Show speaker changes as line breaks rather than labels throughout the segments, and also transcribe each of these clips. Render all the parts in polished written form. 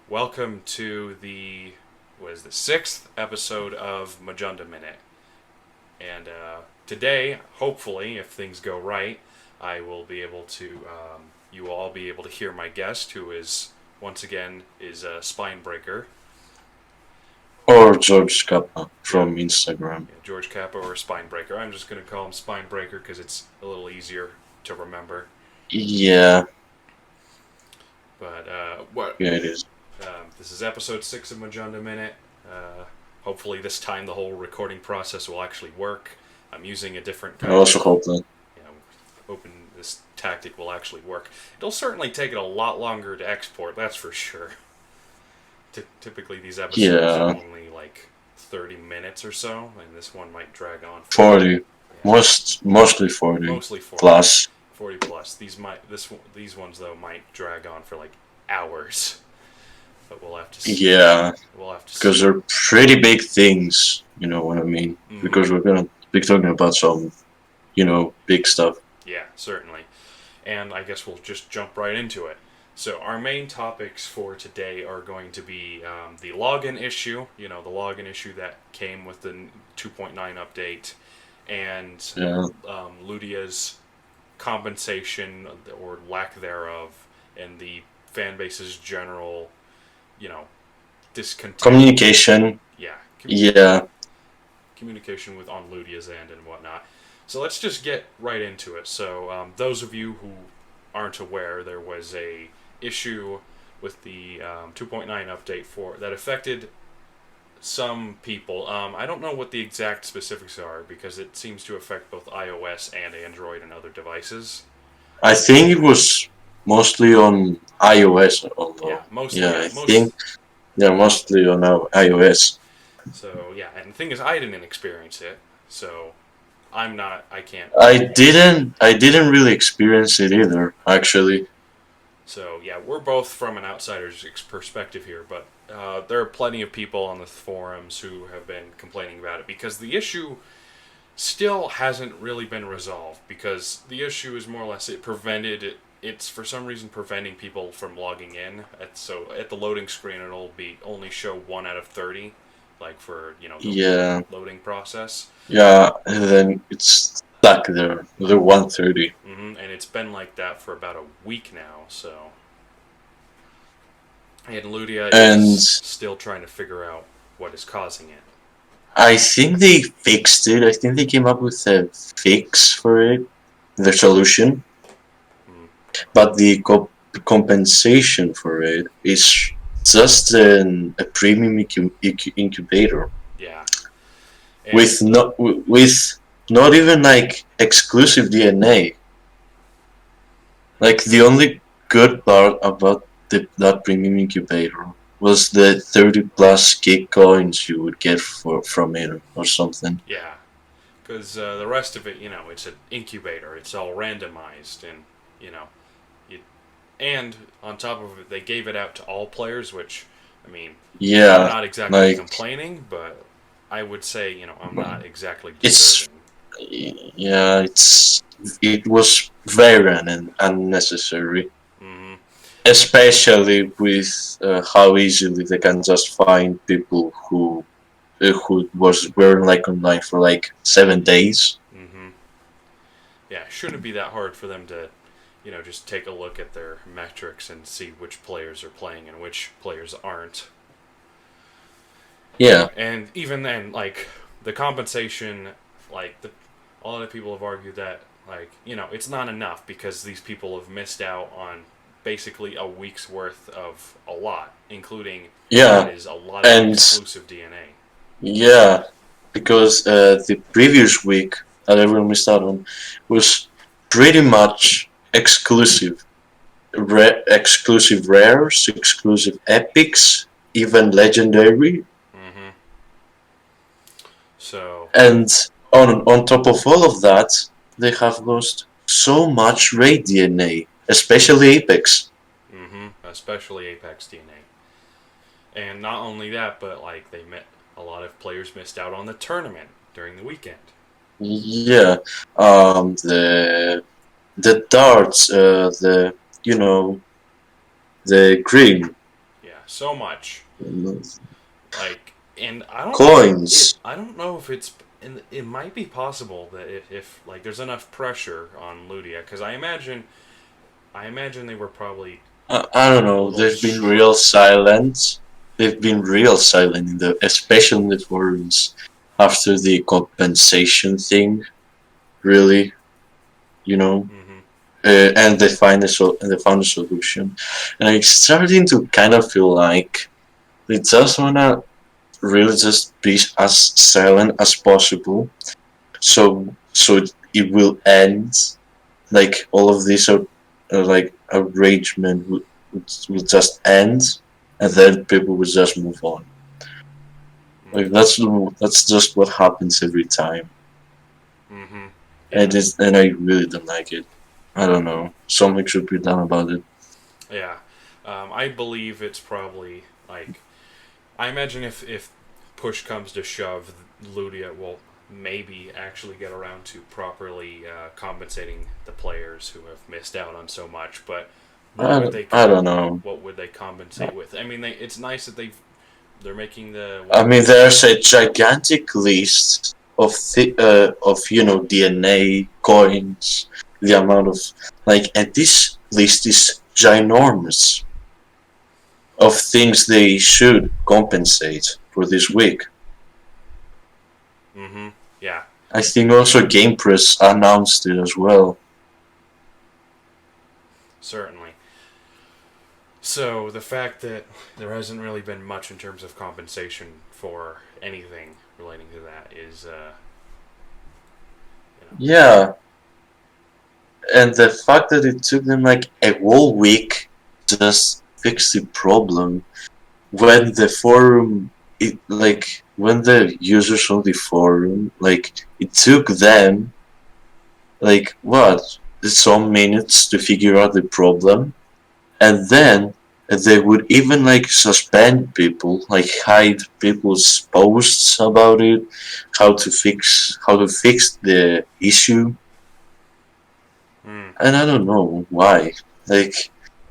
Welcome to the sixth episode of Majunda Minute. And today, hopefully, if things go right, I will be able to, you will all be able to hear my guest, who is, once again, is Spinebreaker.
Or George Kappa
Yeah,
from Instagram.
yeah, George Kappa or Spinebreaker. I'm just going to call him Spinebreaker because it's a little easier to remember.
Yeah,
But
yeah, it is.
this is episode 6 of Majunda Minute. Hopefully, this time the whole recording process will actually work. I'm using a different
I
kind of,
also hope that.
you know, hoping this tactic will actually work. It'll certainly take it a lot longer to export, that's for sure. Typically, these episodes are
Yeah,
only like 30 minutes or so, and this one might drag on for
40.
yeah,
Mostly 40
mostly 40,
plus.
40 plus. These ones though might drag on for like hours, but we'll have to see.
Yeah,
We'll have to
because
see.
they're pretty big things, you know what I mean?
Mm-hmm.
Because we're gonna be talking about some, big stuff.
Yeah, certainly. And I guess we'll just jump right into it. So, our main topics for today are going to be the login issue, the login issue that came with the 2.9 update, and
Yeah.
Ludia's compensation or lack thereof, and the fan base's general, you know, discontent.
Communication.
Yeah,
Yeah.
communication with on Ludia's end and whatnot. So let's just get right into it. So those of you who aren't aware, there was a issue with the 2.9 update for that affected some people. I don't know what the exact specifics are because it seems to affect both iOS and Android and other devices.
I think it was mostly on iOS,
Yeah,
although.
mostly.
Yeah,
Yeah,
I
most.
think. Yeah, mostly on our iOS.
So yeah, and the thing is, I didn't experience it, so I'm not. I can't.
I didn't really experience it either, actually.
So yeah, we're both from an outsider's perspective here, but there are plenty of people on the forums who have been complaining about it because the issue still hasn't really been resolved. Because the issue is more or less it's for some reason preventing people from logging in. So at the loading screen, it'll be only show 1 out of 30, like for the
Yeah.
loading process.
Yeah, and then it's stuck there. The 130.
And it's been like that for about a week now. So and Ludia
And
is still trying to figure out what is causing it.
I think they fixed it. I think they came up with a fix for it, the solution.
Mm,
But the compensation for it is just a premium incubator
yeah,
with
and
not even like exclusive DNA. Like the only good part about that premium incubator was the 30 plus gig coins you would get from it or something.
yeah, because the rest of it, it's an incubator. It's all randomized, and you know, it, and on top of it, they gave it out to all players, which, I mean, I'm
Yeah,
not exactly
like
complaining, but I would say, I'm not exactly
it's
deserving.
yeah, it was very unnecessary,
Mm-hmm.
especially with how easily they can just find people who weren't like online for like 7 days.
Mm-hmm. Yeah, it shouldn't be that hard for them to, just take a look at their metrics and see which players are playing and which players aren't.
Yeah,
And even then, like the compensation, like a lot of people have argued that, like, it's not enough because these people have missed out on basically a week's worth of a lot, including
yeah,
that is a lot of
and
exclusive DNA.
yeah, because the previous week that everyone missed out on was pretty much exclusive. Exclusive rares, exclusive epics, even legendary,
Mm-hmm. So
and on top of all of that, they have lost so much raid DNA, especially Apex.
especially Apex DNA. And not only that, but like a lot of players missed out on the tournament during the weekend.
Yeah, the darts, the you know the green.
Yeah, so much. Like, and I don't know if
Coins.
I don't know if it's, and it might be possible that if like there's enough pressure on Ludia, because I imagine they were probably
I don't
a
know.
little
They've been real silent. They've been real silent in especially in the forums after the compensation thing. Really, you know.
Mm-hmm.
And they found a solution, and I'm starting to kind of feel like they just wanna really just be as silent as possible, so it will end. Like all of this, like outragement will just end, and then people will just move on. Like
Mm-hmm.
that's just what happens every time,
Mm-hmm. Yeah.
and I really don't like it. I don't know. Something should be done about it.
Yeah. I believe it's probably like, I imagine if push comes to shove, Ludia will maybe actually get around to properly compensating the players who have missed out on so much. But
I don't know.
what would they compensate with? I mean, it's nice that they're making the
I
what
mean, there's a gigantic list of DNA coins, the amount of and this list is ginormous of things they should compensate for this week.
mm-hmm. Yeah,
I think also Game Press announced it as well.
certainly. So the fact that there hasn't really been much in terms of compensation for anything relating to that is,
Yeah, and the fact that it took them like a whole week just fix the problem when the forum when the users on the forum it took them what some minutes to figure out the problem, and then they would even suspend people, hide people's posts about it, how to fix the issue.
mm,
And I don't know why.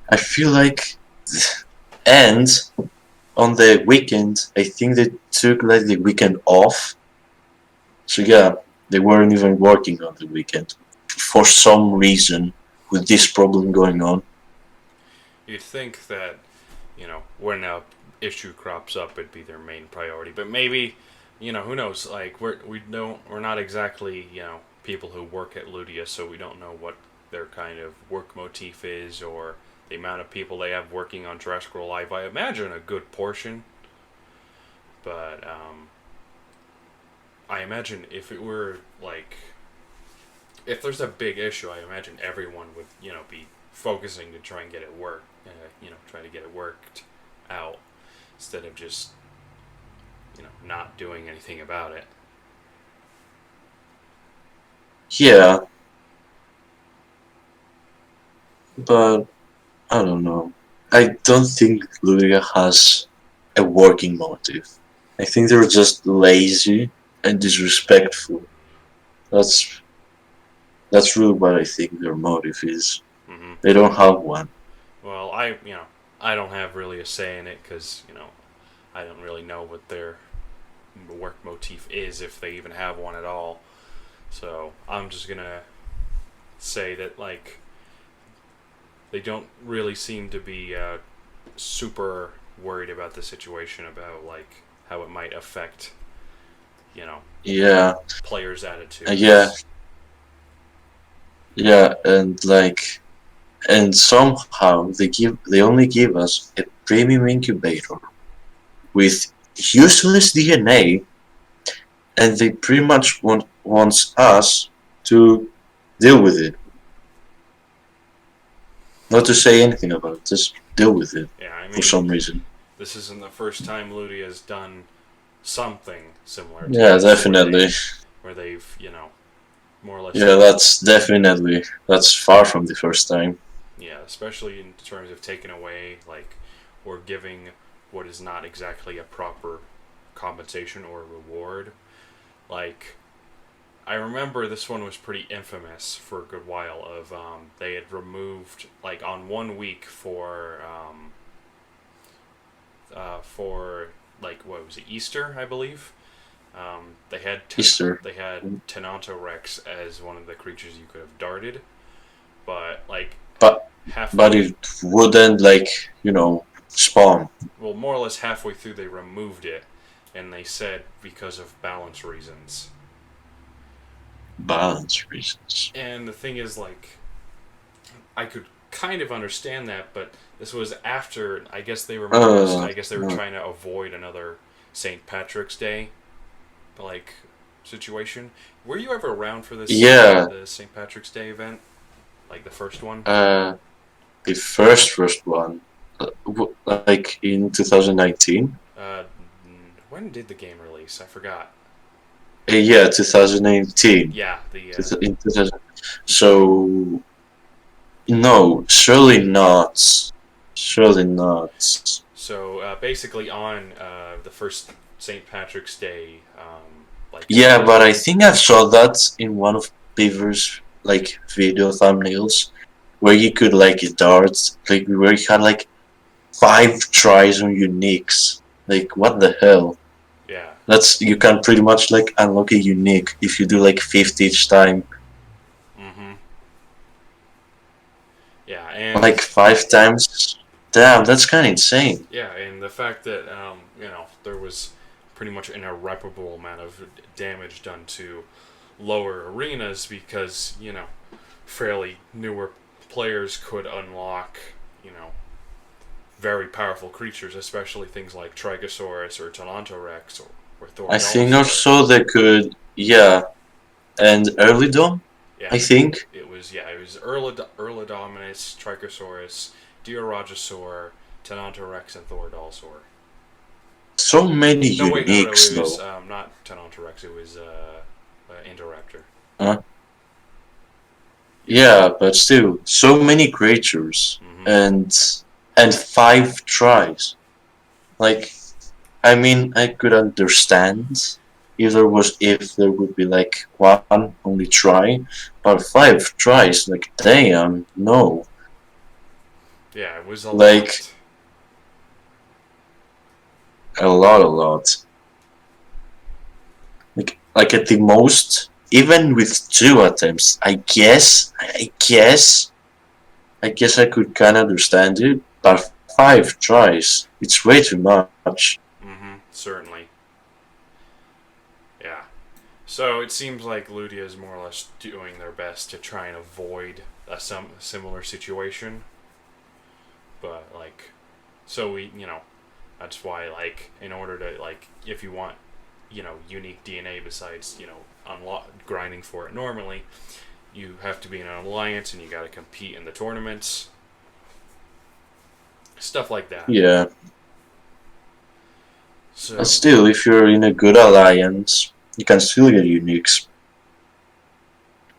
I feel and on the weekend, I think they took the weekend off. So yeah, they weren't even working on the weekend for some reason with this problem going on.
you'd think that when a issue crops up, it'd be their main priority. But maybe, who knows? Like we're not exactly people who work at Ludia, so we don't know what their kind of work motif is or the amount of people they have working on Terrestrial Live. I imagine a good portion, but I imagine if it were like if there's a big issue, I imagine everyone would be focusing to try and get it try to get it worked out instead of just not doing anything about it.
Yeah, but I don't know. I don't think Ludia has a working motive. I think they're just lazy and disrespectful. That's that's really what I think their motive is.
Hmm.
They don't have one.
Well, I don't have really a say in it because I don't really know what their work motif is if they even have one at all. So I'm just gonna say that they don't really seem to be super worried about the situation about how it might affect you know
Yeah,
players'
yeah,
attitudes.
yeah, and somehow they only give us a premium incubator with useless DNA, and they pretty much wants us to deal with it, not to say anything about it, just deal with it
Yeah, I
for
mean,
some reason.
this isn't the first time Ludia has done something similar to
Yeah,
this,
definitely.
where they've more or less
Yeah, that's far from the first time.
yeah, especially in terms of taking away or giving what is not exactly a proper compensation or reward. Like I remember this one was pretty infamous for a good while. Of they had removed on one week for for like what was it, Easter, I believe. They had
Easter.
they had Tenontorex as one of the creatures you could have darted, but like
But but
halfway,
it wouldn't like spawn.
well, more or less halfway through, they removed it, and they said because of balance reasons.
Balance reasons.
And the thing is, like, I could kind of understand that, but this was after. I guess they were. I guess they were trying to avoid another St. Patrick's Day, like, situation. Were you ever around for this?
Yeah.
The St. Patrick's Day event, like the first one.
The first one, like in 2019.
When did the game release? I forgot.
Yeah, 2018.
Yeah,
In 2000. So no, surely not. Surely not.
So basically, on the first St. Patrick's Day, like
Yeah, but I think I saw that in one of Beaver's like video thumbnails where you could like darts, like where you had like 5 tries on uniques. Like what the hell?
yeah,
You can pretty much like unlock a unique if you do like 50 each time.
mm-hmm, yeah, and
Like 5 times. Damn, that's kind of insane.
yeah, and the fact that there was pretty much an irreparable amount of damage done to lower arenas because fairly newer players could unlock very powerful creatures, especially things like Trigosaurus or Talontorex or Thor.
I think also they could, yeah, and early dome.
Yeah,
I think
it was Erlodominus, Trichosaurus, Diorogosaur, Tenontorex, and Thorodolsaur.
so many
No, wait, no, it
uniques
was
though.
not Tenontorex. It was Indoraptor.
Huh? Yeah, but still, so many creatures
Mm-hmm.
and 5 tries. Like, I mean, I could understand if there would be like one only try, but 5 tries, like damn, no.
Yeah, it was a
Like
lot.
a lot. Like at the most, even with 2 attempts, I guess I could kind of understand it, but 5 tries, it's way too much.
Mm-hmm. Certainly. Yeah. So it seems like Ludia is more or less doing their best to try and avoid some similar situation. But like, so that's why like in order to like if you want unique DNA besides unlock grinding for it normally, you have to be in an alliance and you got to compete in the tournaments, stuff like that.
Yeah.
So
But still, if you're in a good alliance, you can still get uniques.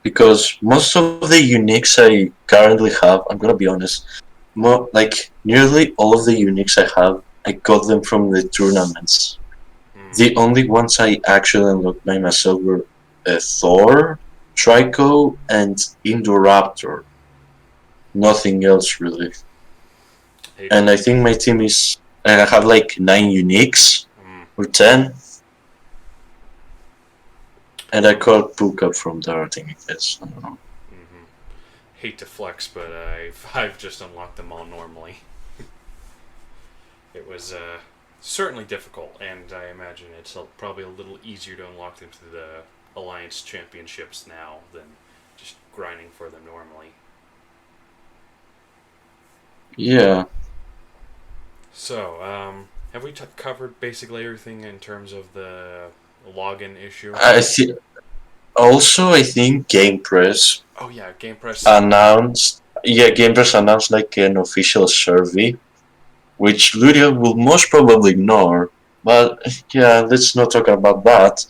Because most of the uniques I currently have, I'm gonna be honest, like nearly all of the uniques I have, I got them from the tournaments. The only ones I actually unlocked by myself were Thor, Trico, and Indoraptor. Nothing else really. And I think my team is. And I have like 9 uniques or 10. And I caught Puka from darting, I guess. I don't know.
Mm-hmm. Hate to flex, but I've just unlocked them all normally. It was certainly difficult, and I imagine it's probably a little easier to unlock them through the Alliance Championships now than just grinding for them normally.
Yeah.
So, have we covered basically everything in terms of the login issue?
I think Game Press
Oh yeah, Game Press
announced. Yeah, Game Press announced like an official survey, which Ludia will most probably ignore. But yeah, let's not talk about that.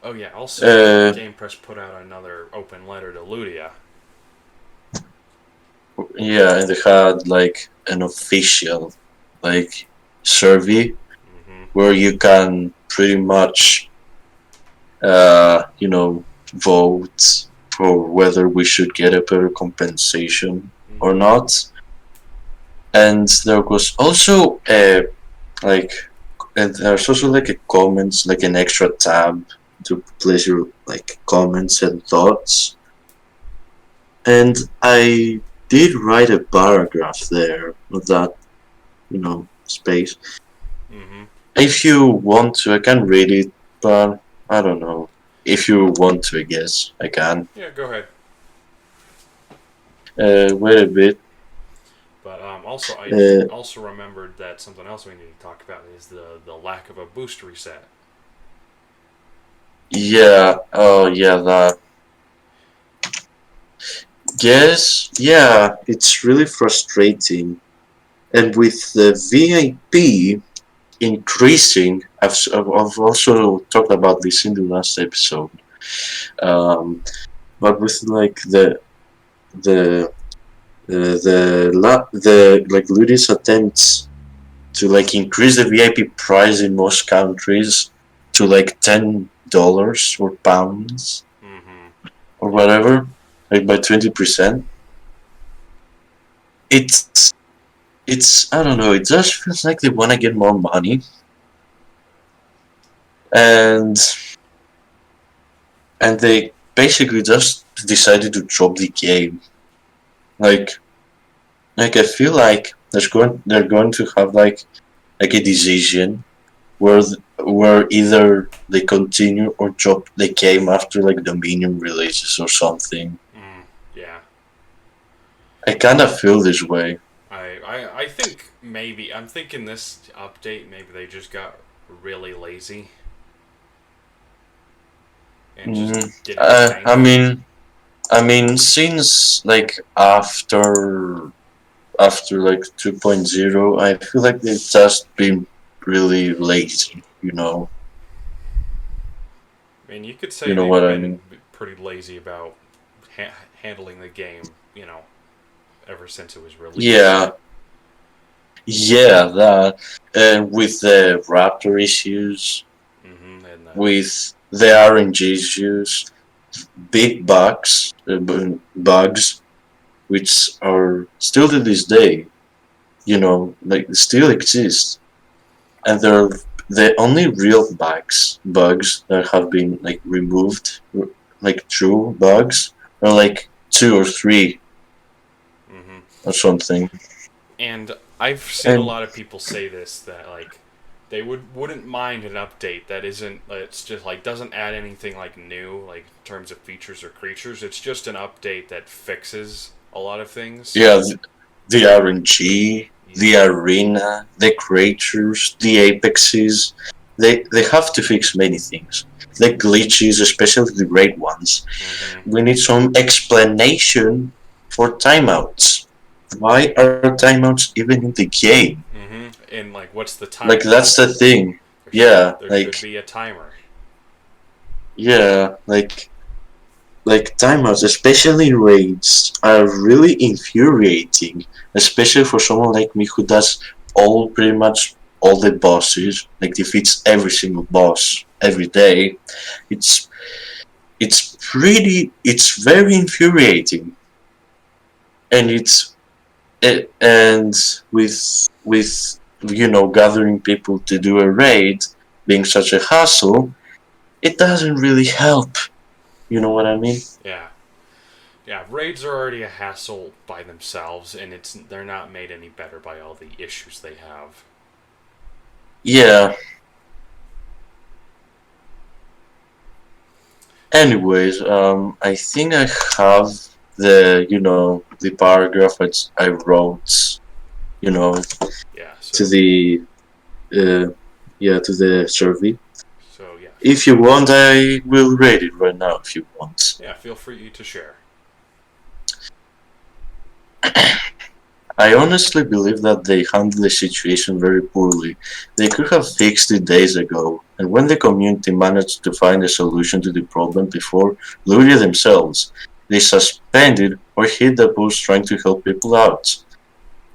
Oh yeah, also Game Press put out another open letter to Ludia.
Yeah, and they had like an official like survey where you can pretty much vote for whether we should get a better compensation or not. and there was also like, and there's also like a comments, like an extra tab to place your like comments and thoughts. And I did write a paragraph there of that, space.
Mm-hmm.
If you want to, I can read it, but I don't know. If you want to, I guess I can.
Yeah, go ahead.
Wait a bit.
But also, I
Uh,
also remembered that something else we need to talk about is the lack of a boost reset.
yeah. Oh, yeah. That. Yes. Yeah. It's really frustrating. And with the VIP increasing, I've also talked about this in the last episode. But with like the like Ludia's attempts to like increase the VIP price in most countries to like $10 or pounds
Mm-hmm.
or
Yeah.
whatever, like by 20%. It's I don't know. It just feels like they want to get more money, and they basically just decided to drop the game. Like I feel like they're going to have like a decision where either they continue or drop the game after like Dominion releases or something.
Yeah.
I kind of feel this way.
I think maybe I'm thinking this update maybe they just got really lazy and just
Mm,
didn't tank.
I mean, since like after like 2.0, I feel like they've just been really lazy.
I mean, you could say
You know
they've
what I
been
mean?
pretty lazy about handling the game, ever since it was released.
Yeah, yeah, that. And with the Raptor issues,
Mm-hmm. And
with the RNG issues, big bugs, which are still to this day, like still exist, and they're the only real bugs that have been like removed, like true bugs, are like two or three
mm-hmm.
or something.
And I've seen a
And
lot of people say this that like they wouldn't mind an update that isn't it's just like doesn't add anything like new like in terms of features or creatures. It's just an update that fixes a lot of things.
yeah, the RNG,
Yeah.
the arena, the creatures, the apexes, they have to fix many things. The glitches, especially the great ones.
Mm-hmm.
We need some explanation for timeouts. Why are timeouts even in the game?
Mm-hmm. And like, what's the
Like
timer?
that's the thing.
There should
Yeah,
there should
like
be a timer.
yeah, like timeouts, especially in raids, are really infuriating. Especially for someone like me who does pretty much all the bosses, like defeats every single boss every day. It's it's very infuriating, and and with gathering people to do a raid being such a hassle, it doesn't really help. You know what I mean?
Yeah. Yeah, raids are already a hassle by themselves, and they're not made any better by all the issues they have.
Yeah. Anyways, I think I have the paragraph that I wrote, you know,
Yeah.
to
So
the to the survey.
yeah.
If you want, I will read it right now. If you want.
Yeah. Feel free to share.
I honestly believe that they handled the situation very poorly. They could have fixed it days ago, and when the community managed to find a solution to the problem before Ludia themselves, they suspended or hid the post trying to help people out.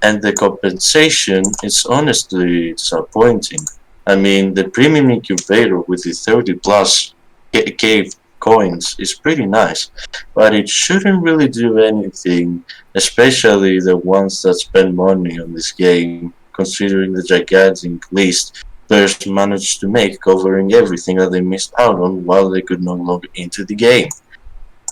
And the compensation is honestly disappointing. I mean, the premium incubator with the 30 plus K coins is pretty nice, but it shouldn't really do anything, especially the ones that spend money on this game, considering the gigantic list players managed to make covering everything that they missed out on while they could not log into the game.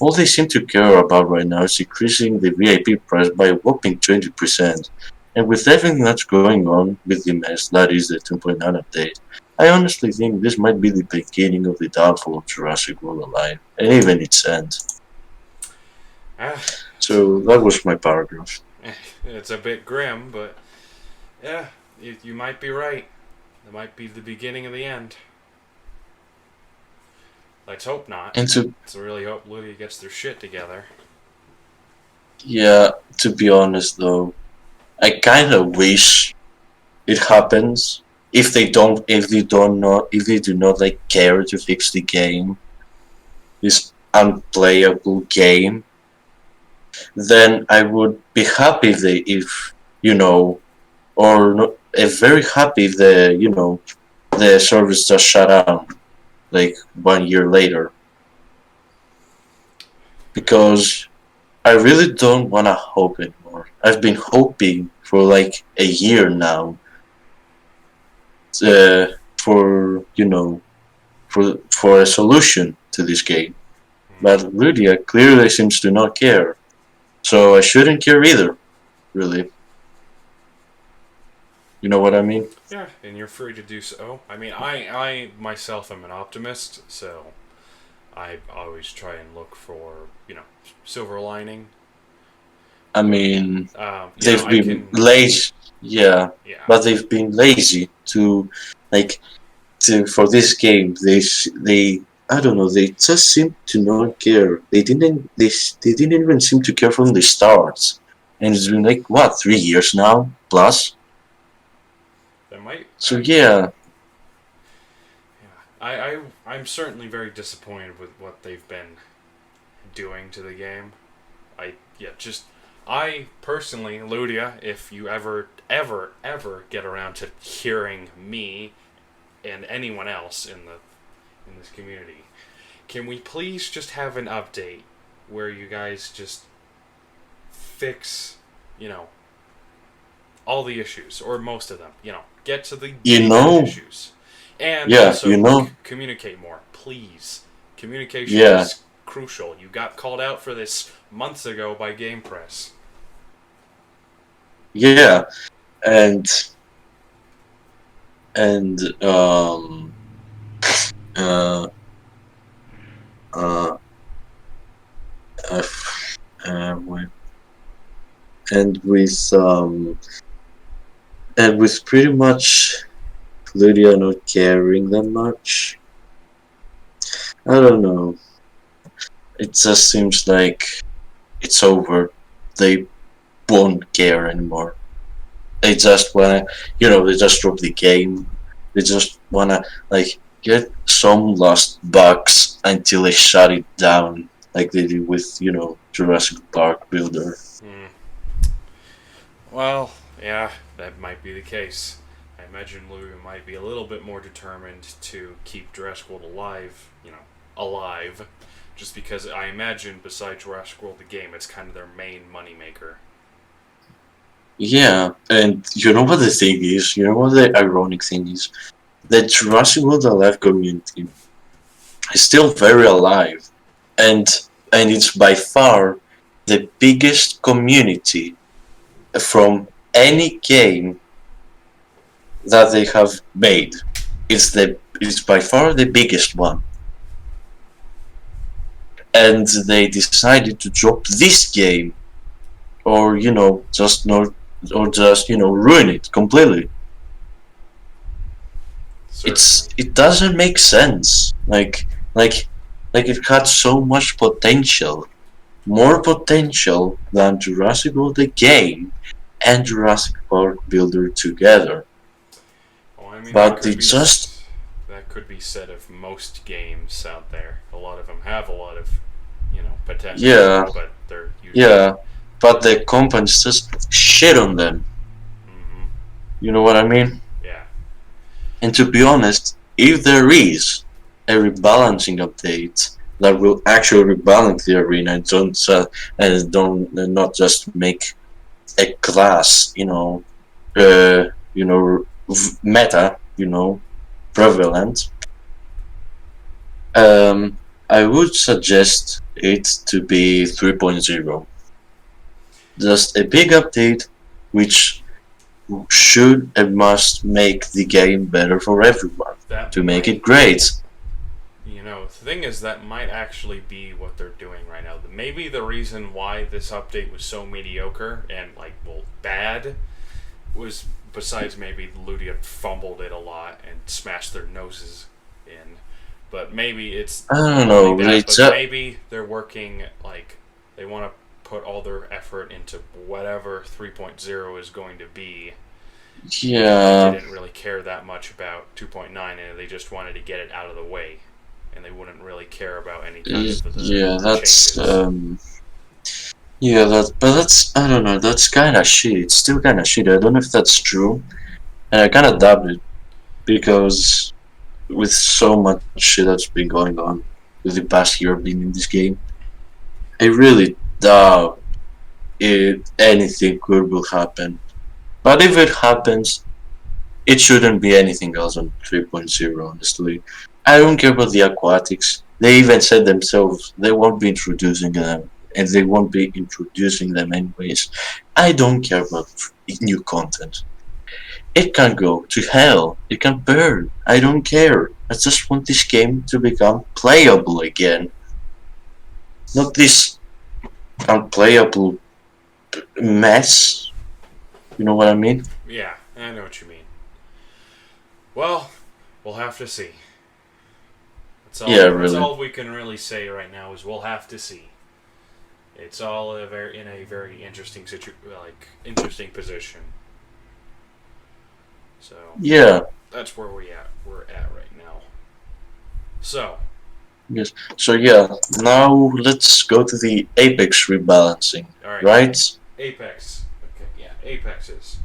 All they seem to care about right now is increasing the VIP price by a whopping 20%. And with everything that's going on with the mess that is the 2.9 update, I honestly think this might be the beginning of the downfall of Jurassic World Alive, and even its end.
Ah,
So that was my paragraph.
it's a bit grim, but yeah, you might be right. It might be the beginning of the end. Let's hope not.
And
Let's really hope Ludia gets their shit together.
yeah, to be honest though, I kinda wish it happens. If they do not like care to fix the game, this unplayable game, then I would be happy if you know, or not, very happy if the service just shut down like 1 year later, because I really don't wanna hope anymore. I've been hoping for like a year now, for for a solution to this game, but Ludia clearly seems to not care. So I shouldn't care either, really. You know what I mean?
Yeah, and you're free to do so. I mean, I myself am an optimist, so I always try and look for, silver lining.
I mean,
You
they've
know, I
been
can,
lazy, yeah,
yeah.
but they've been lazy to, like, for this game. They I don't know. They just seem to not care. They didn't even seem to care from the start, and it's been like what 3 years now plus.
That might
So
actually.
yeah,
Yeah, I'm certainly very disappointed with what they've been doing to the game. Just I personally, Ludia, if you ever get around to hearing me and anyone else in this community, can we please just have an update where you guys just fix, you know, all the issues or most of them, get to the
you
major
know,
issues. And
yeah,
also communicate more, please. Communication
yeah,
is crucial. You got called out for this months ago by Game Press.
yeah, and and uh uh, uh, wait. and with um and with pretty much Lydia not caring that much. I don't know. It just seems like it's over. They won't care anymore. They just wanna, they just drop the game. They just wanna like get some lost bugs until they shut it down, like they did with Jurassic Park Builder.
Hmm. Well, yeah, that might be the case. I imagine Louis might be a little bit more determined to keep Jurassic World alive, just because I imagine besides Jurassic World the game, it's kind of their main moneymaker.
Yeah, and you know what the thing is? You know what the ironic thing is? The Jurassic World Alive community is still very alive, and it's by far the biggest community from any game that they have made. It's by far the biggest one, and they decided to drop this game, or just not, or just ruin it completely.
Certainly.
It doesn't make sense. Like it had so much potential, more potential than Jurassic World the game and Jurassic Park Builder together.
Well, I mean
But they just
that could be said of most games out there. A lot of them have a lot of, potential,
yeah,
but they're usually.
yeah, but the companies just shit on them.
Mm-hmm.
You know what I mean?
Yeah.
And to be honest, if there is a rebalancing update that will actually rebalance the arena and not just make a class, meta, prevalent. I would suggest it to be 3.0. Just a big update, which should and must make the game better for everyone
That
to make
might,
it great.
the thing is that might actually be what they're doing right now. Maybe the reason why this update was so mediocre and bad was, besides maybe Ludia fumbled it a lot and smashed their noses in. But maybe it's
I don't
not
know.
only that,
It's
but maybe they're working, they want to put all their effort into whatever 3.0 is going to be.
yeah,
They didn't really care that much about 2.9, and they just wanted to get it out of the way, and they wouldn't really care about any kind of the
that's
changes.
but that's I don't know. That's kind of shit. It's still kind of shit. I don't know if that's true, and I kind of doubt it because with so much shit that's been going on with the past year being in this game, I really doubt anything good will happen. But if it happens, it shouldn't be anything else on 3.0, honestly. I don't care about the aquatics. They even said themselves they won't be introducing them, and they won't be introducing them anyways. I don't care about new content. It can go to hell. It can burn. I don't care. I just want this game to become playable again. Not this unplayable mess. You know what I mean?
Yeah, I know what you mean. Well, we'll have to see.
Yeah,
That's
really.
all we can really say right now is we'll have to see. It's all in a very interesting interesting position. So
Yeah.
that's where we're at right now. So
Yes. So yeah, now let's go to the apex rebalancing,
all right,
right?
Apex. Okay, yeah, Apexes.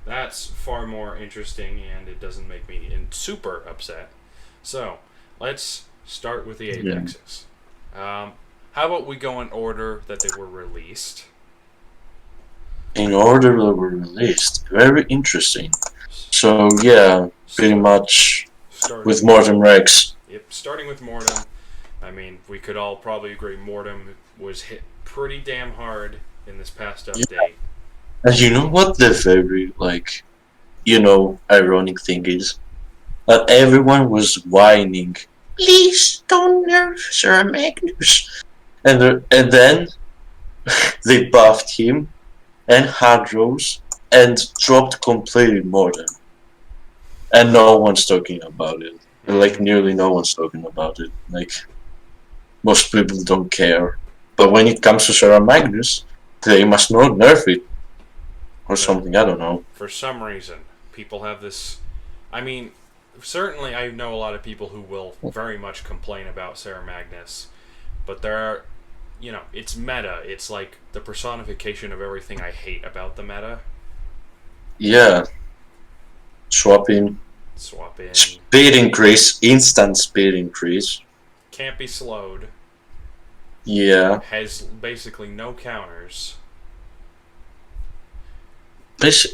That's far more interesting, and it doesn't make me super upset. So let's start with the
Yeah.
Apexes. How about we go in order that they were released?
In order they were released. Very interesting. So yeah, pretty much
Starting
with Mortem Rex.
Yep, starting with Mortem. I mean, we could all probably agree Mortem was hit pretty damn hard in this past update.
And you know what the very ironic thing is? That everyone was whining. Please don't nerf Sir Magnus. And then they buffed him and Hadros and dropped completely Mortem. And no one's talking about it. Like nearly no one's talking about it. Like most people don't care. But when it comes to Sarah Magnus, they must not nerf it or something. I don't know.
For some reason, people have this. I mean, certainly I know a lot of people who will very much complain about Sarah Magnus, but there are, it's meta. It's like the personification of everything I hate about the meta.
Yeah, swap in, speed increase, instant speed increase.
Can't be slowed.
Yeah.
Has basically no counters.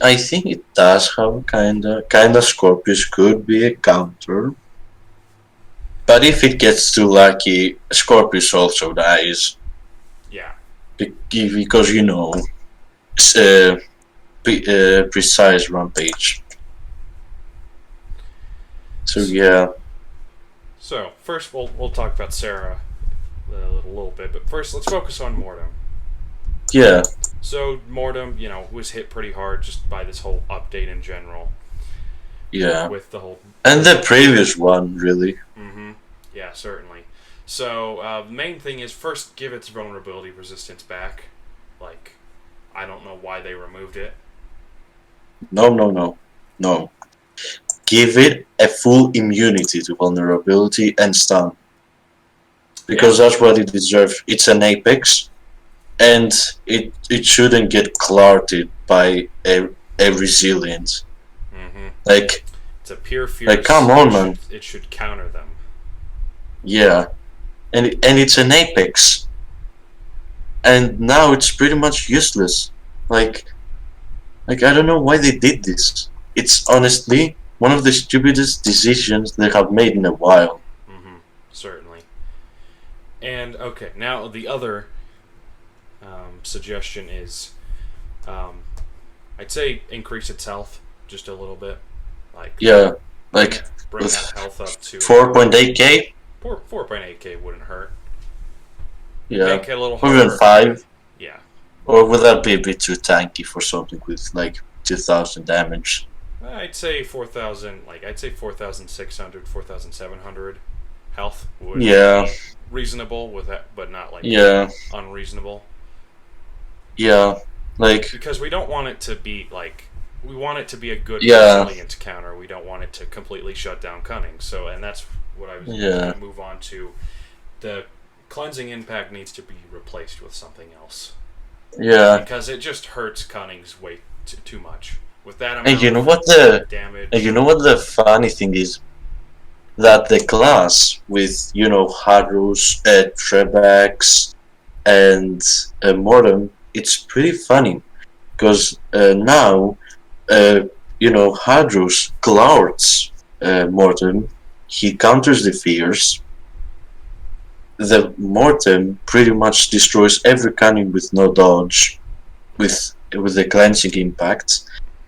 I think it does have kinda Scorpius could be a counter. But if it gets too lucky, Scorpius also dies.
Yeah.
Because precise rampage. So yeah.
So first we'll talk about Sarah a little bit, but first let's focus on Mortem.
Yeah.
So Mortem, was hit pretty hard just by this whole update in general.
Yeah.
With the whole
and the previous one, really.
Mm-hmm. Yeah, certainly. So the main thing is first give its vulnerability resistance back. I don't know why they removed it.
No. Give it a full immunity to vulnerability and stun. Because that's what it deserves. It's an Apex, and it shouldn't get clouded by a resilience.
Mm-hmm.
It's
a pure fierce.
Come on, man.
It should counter them.
Yeah. and it's an Apex, and now it's pretty much useless. Like I don't know why they did this. It's honestly one of the stupidest decisions they have made in a while.
Certainly. And okay, now the other suggestion is, I'd say increase its health just a little bit. Like
Yeah, like
bring
with
that health up to
4.8k.
4.8k wouldn't hurt.
Yeah,
Make it a little
or
harder.
even 5.
Yeah.
Or would that be a bit too tanky for something with like 2000 damage?
I'd say 4,000. Like I'd say 4,600, 4,700 health would
Yeah,
be reasonable with that, but not like
yeah,
unreasonable.
yeah. Like,
Because we don't want it to be like, we want it to be a good
yeah,
resilient counter. We don't want it to completely shut down cunning. So, and that's what I was going
yeah,
to move on to. The cleansing impact needs to be replaced with something else
yeah.
because it just hurts cunning's way too much. With that
And
amount
you know
of
what the
damage.
and you know what the funny thing is? That the class with Harus, Trebax, and Mortem, it's pretty funny because now Hadrus clouds Mortem, he counters the fears. The Mortem pretty much destroys every cannon with no dodge, with the cleansing impact,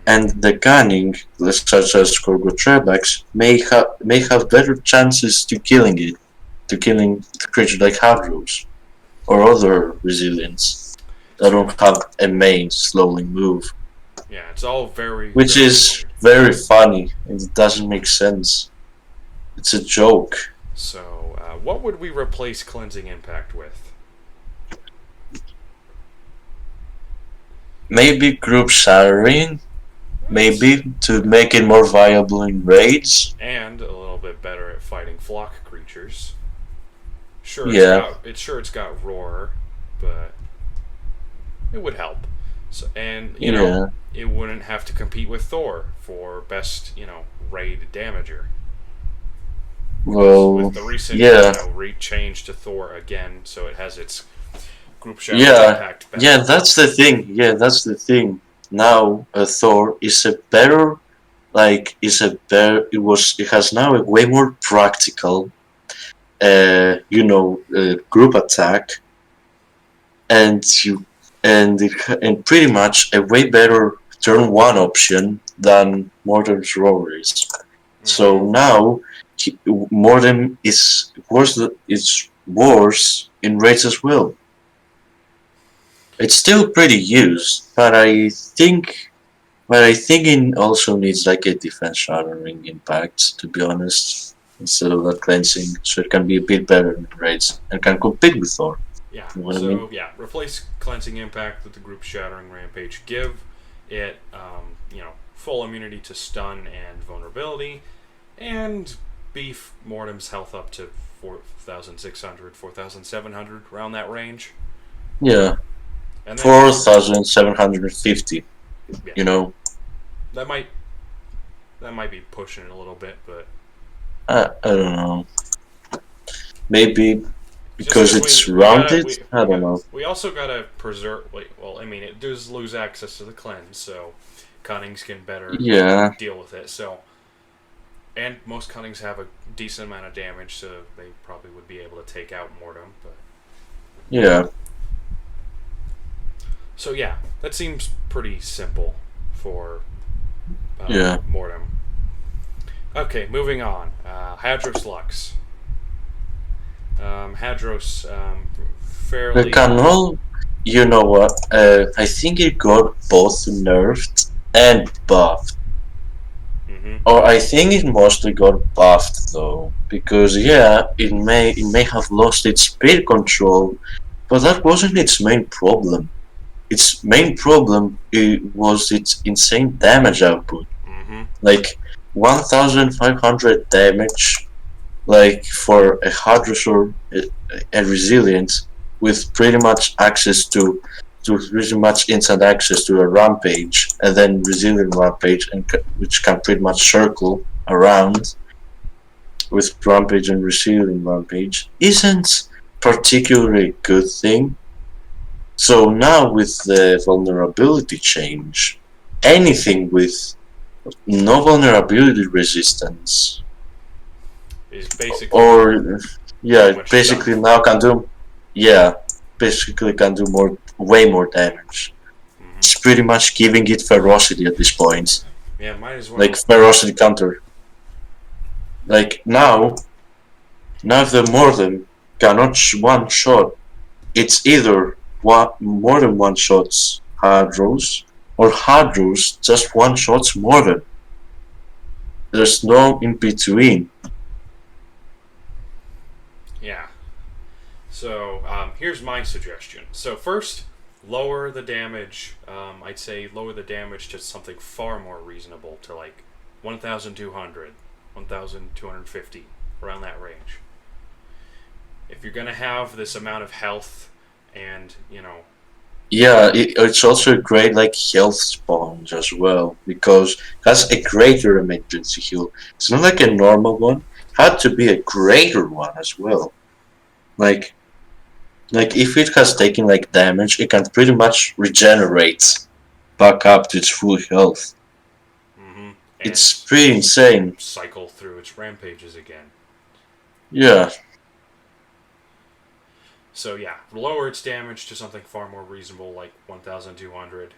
and the canning, such as Skorgo Trebax, may have better chances to killing the creature like Hadrus or other resilients that don't have a main slowing move.
Yeah, it's all very.
Which
very
is
weird.
very funny and it doesn't make sense. It's a joke.
So, what would we replace cleansing impact with?
Maybe group shattering, maybe to make it more viable in raids.
And a little bit better at fighting flock creatures. Sure,
Yeah,
it's got roar, but it would help. So, and
yeah,
it wouldn't have to compete with Thor for best raid damager.
well,
With the recent
yeah,
change to Thor again, so it has its group shadow
yeah,
impact back.
yeah. That's the thing. Yeah, that's the thing. Now, Thor is a better, like, is a better. It has now a way more practical, group attack, and and pretty much a way better turn one option than Mortem's Roar is. So now Mortem is worse. It's worse in raids as well. It's still pretty used, but I think it also needs like a defense shattering impact, to be honest, instead of that cleansing, so it can be a bit better in raids and can compete with Thor.
Yeah.
You know what I
So
mean?
yeah, replace cleansing impact with the group shattering rampage. Give it full immunity to stun and vulnerability, and beef Mortem's health up to 4,600, 4,700 around that range.
Yeah,
And then
4,750.
yeah,
You know,
that might be pushing it a little bit, but
I don't know. Maybe
just
because it's rounded. I don't know.
We also gotta preserve. Well, I mean, it does lose access to the cleanse, so Cunnings can better
Yeah,
deal with it. So, and most Cunnings have a decent amount of damage, so they probably would be able to take out Mortem. But
yeah,
so yeah, that seems pretty simple for
yeah.
Mortem. Okay, moving on. Hadros Lux. Hadros, fairly.
The Canol, you know what? I think it got both nerfed and buffed.
Mm-hmm.
Or I think it mostly got buffed though, because yeah, it may have lost its speed control, but that wasn't its main problem. Its main problem was its insane damage output,
Mm-hmm.
like 1,500 damage, like for a Hadrous or a Resilient, with pretty much access to pretty much instant access to a rampage, and then Resilient rampage, and which can pretty much circle around with rampage and Resilient rampage, isn't particularly good thing. So now with the vulnerability change, anything with no vulnerability resistance,
Is basically
or
pretty
yeah,
much done
basically
for.
now can do, yeah, basically can do more, way more damage.
Hmm.
It's pretty much giving it ferocity at this point,
Yeah, might as
like
well.
ferocity counter. Like now if the more than cannot one shot, it's either one more than one shots hard draws, or hard draws just one shots more than. There's no in between.
Yeah. So here's my suggestion. So first, lower the damage. I'd say lower the damage to something far more reasonable, to like 1,200, 1,250, around that range. If you're gonna have this amount of health, and
Yeah, it's also a great like health sponge as well because it has a greater emergency heal. It's not like a normal one. Had to be a greater one as well. Like like if it has taken like damage, it can pretty much regenerate back up to its full health.
hmm and
It's pretty insane.
cycle through its rampages again.
Yeah,
So yeah, lower its damage to something far more reasonable, like 1,200.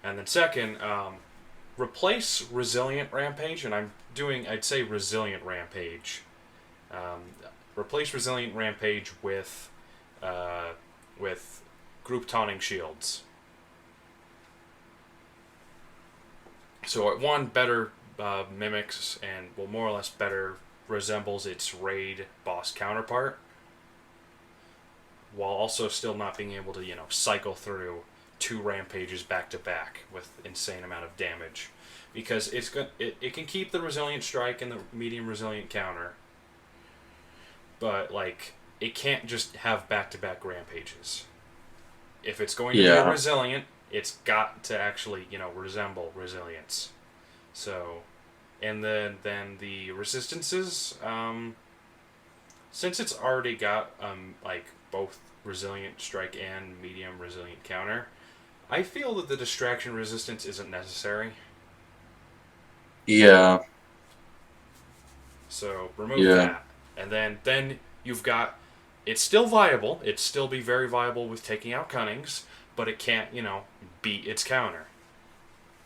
And then second, replace resilient rampage, and I'm doing, I'd say, resilient rampage. Um, replace resilient rampage uh, with group taunting shields. So one better mimics and, well, more or less better resembles its raid boss counterpart, while also still not being able to cycle through two rampages back to back with insane amount of damage, because it can keep the resilient strike and the medium resilient counter, but like it can't just have back to back rampages. If it's going to be
yeah,
resilient, it's got to actually resemble resilience. So, and then the resistances, since it's already got like both resilient strike and medium resilient counter, I feel that the distraction resistance isn't necessary.
yeah,
So remove
yeah,
that, and then you've got, it's still viable. It's still be very viable with taking out Cunnings, but it can't beat its counter.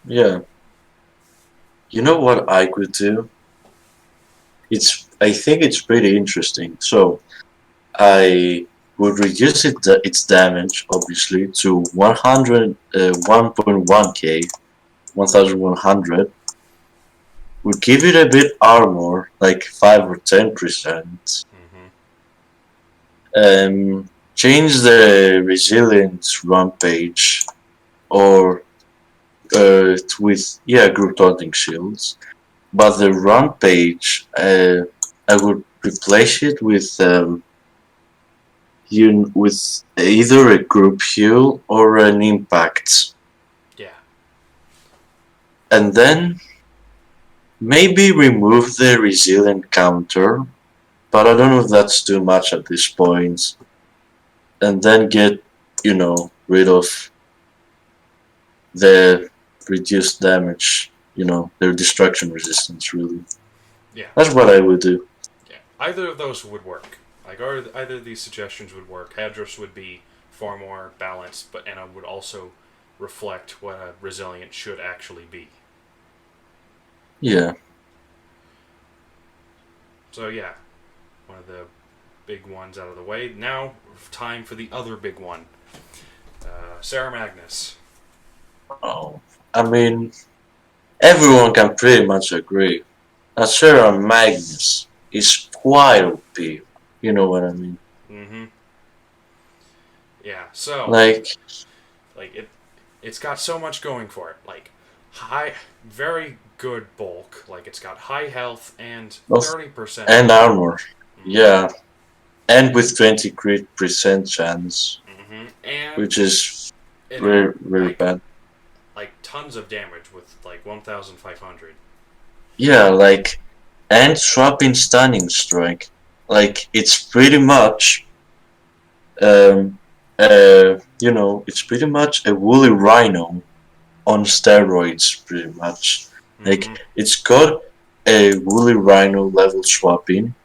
yeah. You know what I could do? I think it's pretty interesting. So I would reduce its damage obviously to 100, 1.1k, 1100. Would give it a bit armor, like 5 or 10%.
Mm-hmm.
Change the resilience rampage, or with group taunting shields. But the rampage, I would replace it with either a group heal or an impact,
Yeah.
and then maybe remove the resilient counter. But I don't know if that's too much at this point. And then get, rid of the reduced damage, their destruction resistance, really.
Yeah.
That's what I would do.
Yeah. Either of those would work. Like, either of these suggestions would work. Hadros would be far more balanced, and it would also reflect what a resilient should actually be.
Yeah.
So yeah, one of the big ones out of the way. Now, time for the other big one. Sarah Magnus.
Oh. I mean, everyone can pretty much agree. Sarah Magnus is quite OP. You know what I mean?
Mm-hmm. Yeah. So,
Like,
like it's got so much going for it. Like high, very good bulk. Like it's got high health and
of
30%
and
armor.
armor.
Mm-hmm.
Yeah. And with 20 crit percent chance,
Mm-hmm. And
which is
it
very, very
like
bad.
like tons of damage with like 1,500.
Yeah, like, and swapping stunning strike. Like, it's pretty much Um, it's pretty much a woolly rhino on steroids, pretty much.
Mm-hmm.
Like, it's got a woolly rhino level swapping,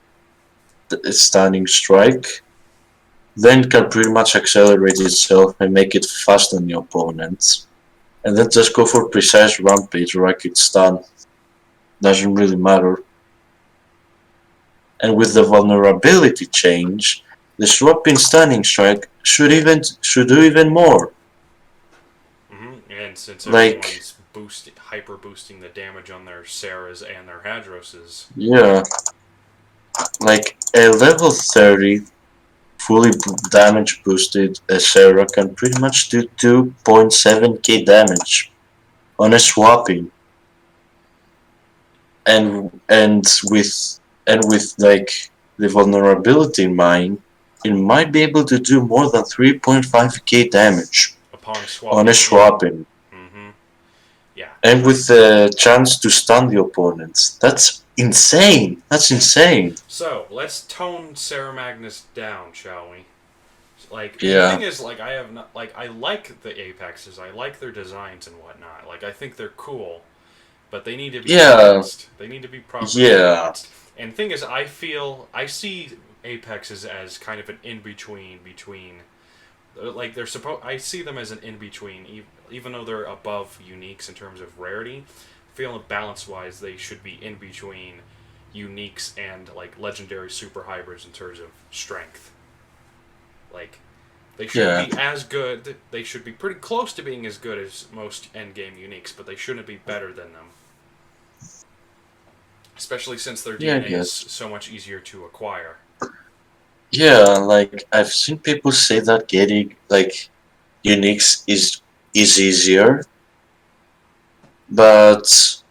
stunning strike, then can pretty much accelerate itself and make it fast on the opponent. And then just go for precise rampage or I could stun. Doesn't really matter. And with the vulnerability change, the swapping stunning strike should do even more.
Mm-hmm. And since
Like,
everyone's hyper boosting the damage on their Sarahs and their Hadroses.
yeah, like a level 30 fully damage boosted Sarah can pretty much do 2.7k damage on a swapping, and with like the vulnerability in mind, it might be able to do more than 3.5k damage
Upon
on a
swapping in.
swapping,
Mm-hmm. Yeah.
and with the chance to stun the opponents. That's insane. That's insane.
So let's tone Sarah Magnus down, shall we? Like the
Yeah.
thing is, like I have not like I like the Apexes, I like their designs and whatnot. Like I think they're cool, but they need to be
Yeah.
nuanced. They need to be properly
Yeah.
nuanced. And the thing is, I see Apexes as kind of an in between. Like they're supposed. I see them as an in between, even though they're above uniques in terms of rarity. I feel balance wise, they should be in between uniques and like legendary super hybrids in terms of strength. Like they shouldn't
Yeah.
be as good. They should be pretty close to being as good as most endgame uniques, but they shouldn't be better than them. Especially since their
Yeah, I
DNA is
guess.
so much easier to acquire.
Yeah, like I've seen people say that getting like uniques is easier, but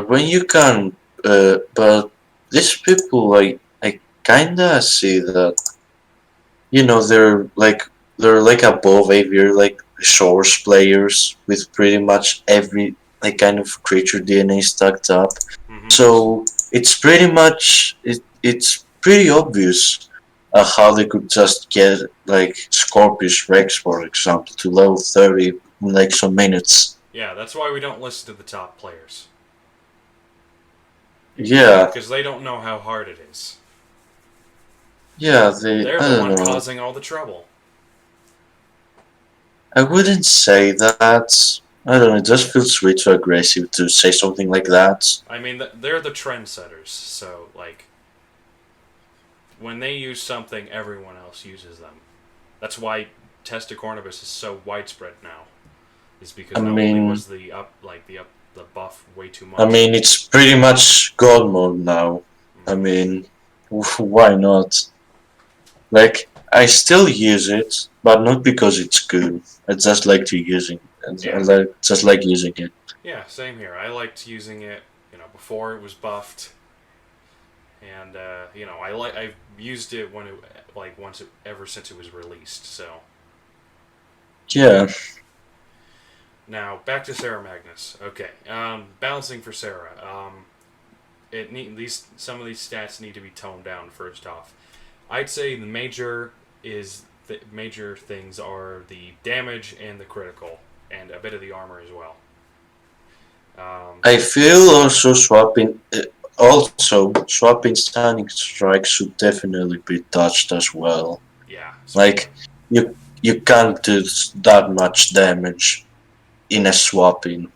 when you can, but these people I kinda see that they're like above aviary like source players with pretty much every like kind of creature DNA stacked up.
Mm-hmm.
So it's pretty obvious how they could just get like Scorpius Rex, for example, to level 30 in like some minutes.
Yeah, that's why we don't listen to the top players.
Yeah,
Because they don't know how hard it is.
yeah,
They're
I
the
don't
one
know.
causing all the trouble.
I wouldn't say that. I don't know, it just feels way too aggressive to say something like that.
I mean, they're the trendsetters, so, like, when they use something, everyone else uses them. That's why Testicornibus is so widespread now. Is because
I
not only
mean,
was the buff way too
I
much.
mean, it's pretty much God mode now. I
Mm-hmm.
mean, why not? Like, I still use it, but not because it's good. I just like to using it. I
Yeah,
just like using it.
yeah, same here. I liked using it, before it was buffed, and I've used it when it ever since it was released. So
Yeah,
now back to Sarah Magnus. Okay, balancing for Sarah. Some of these stats need to be toned down. First off, I'd say the major things are the damage and the critical, and a bit of the armor as well.
I feel also swapping stunning strikes should definitely be touched as well.
Yeah,
Like, you can't do that much damage in a swapping.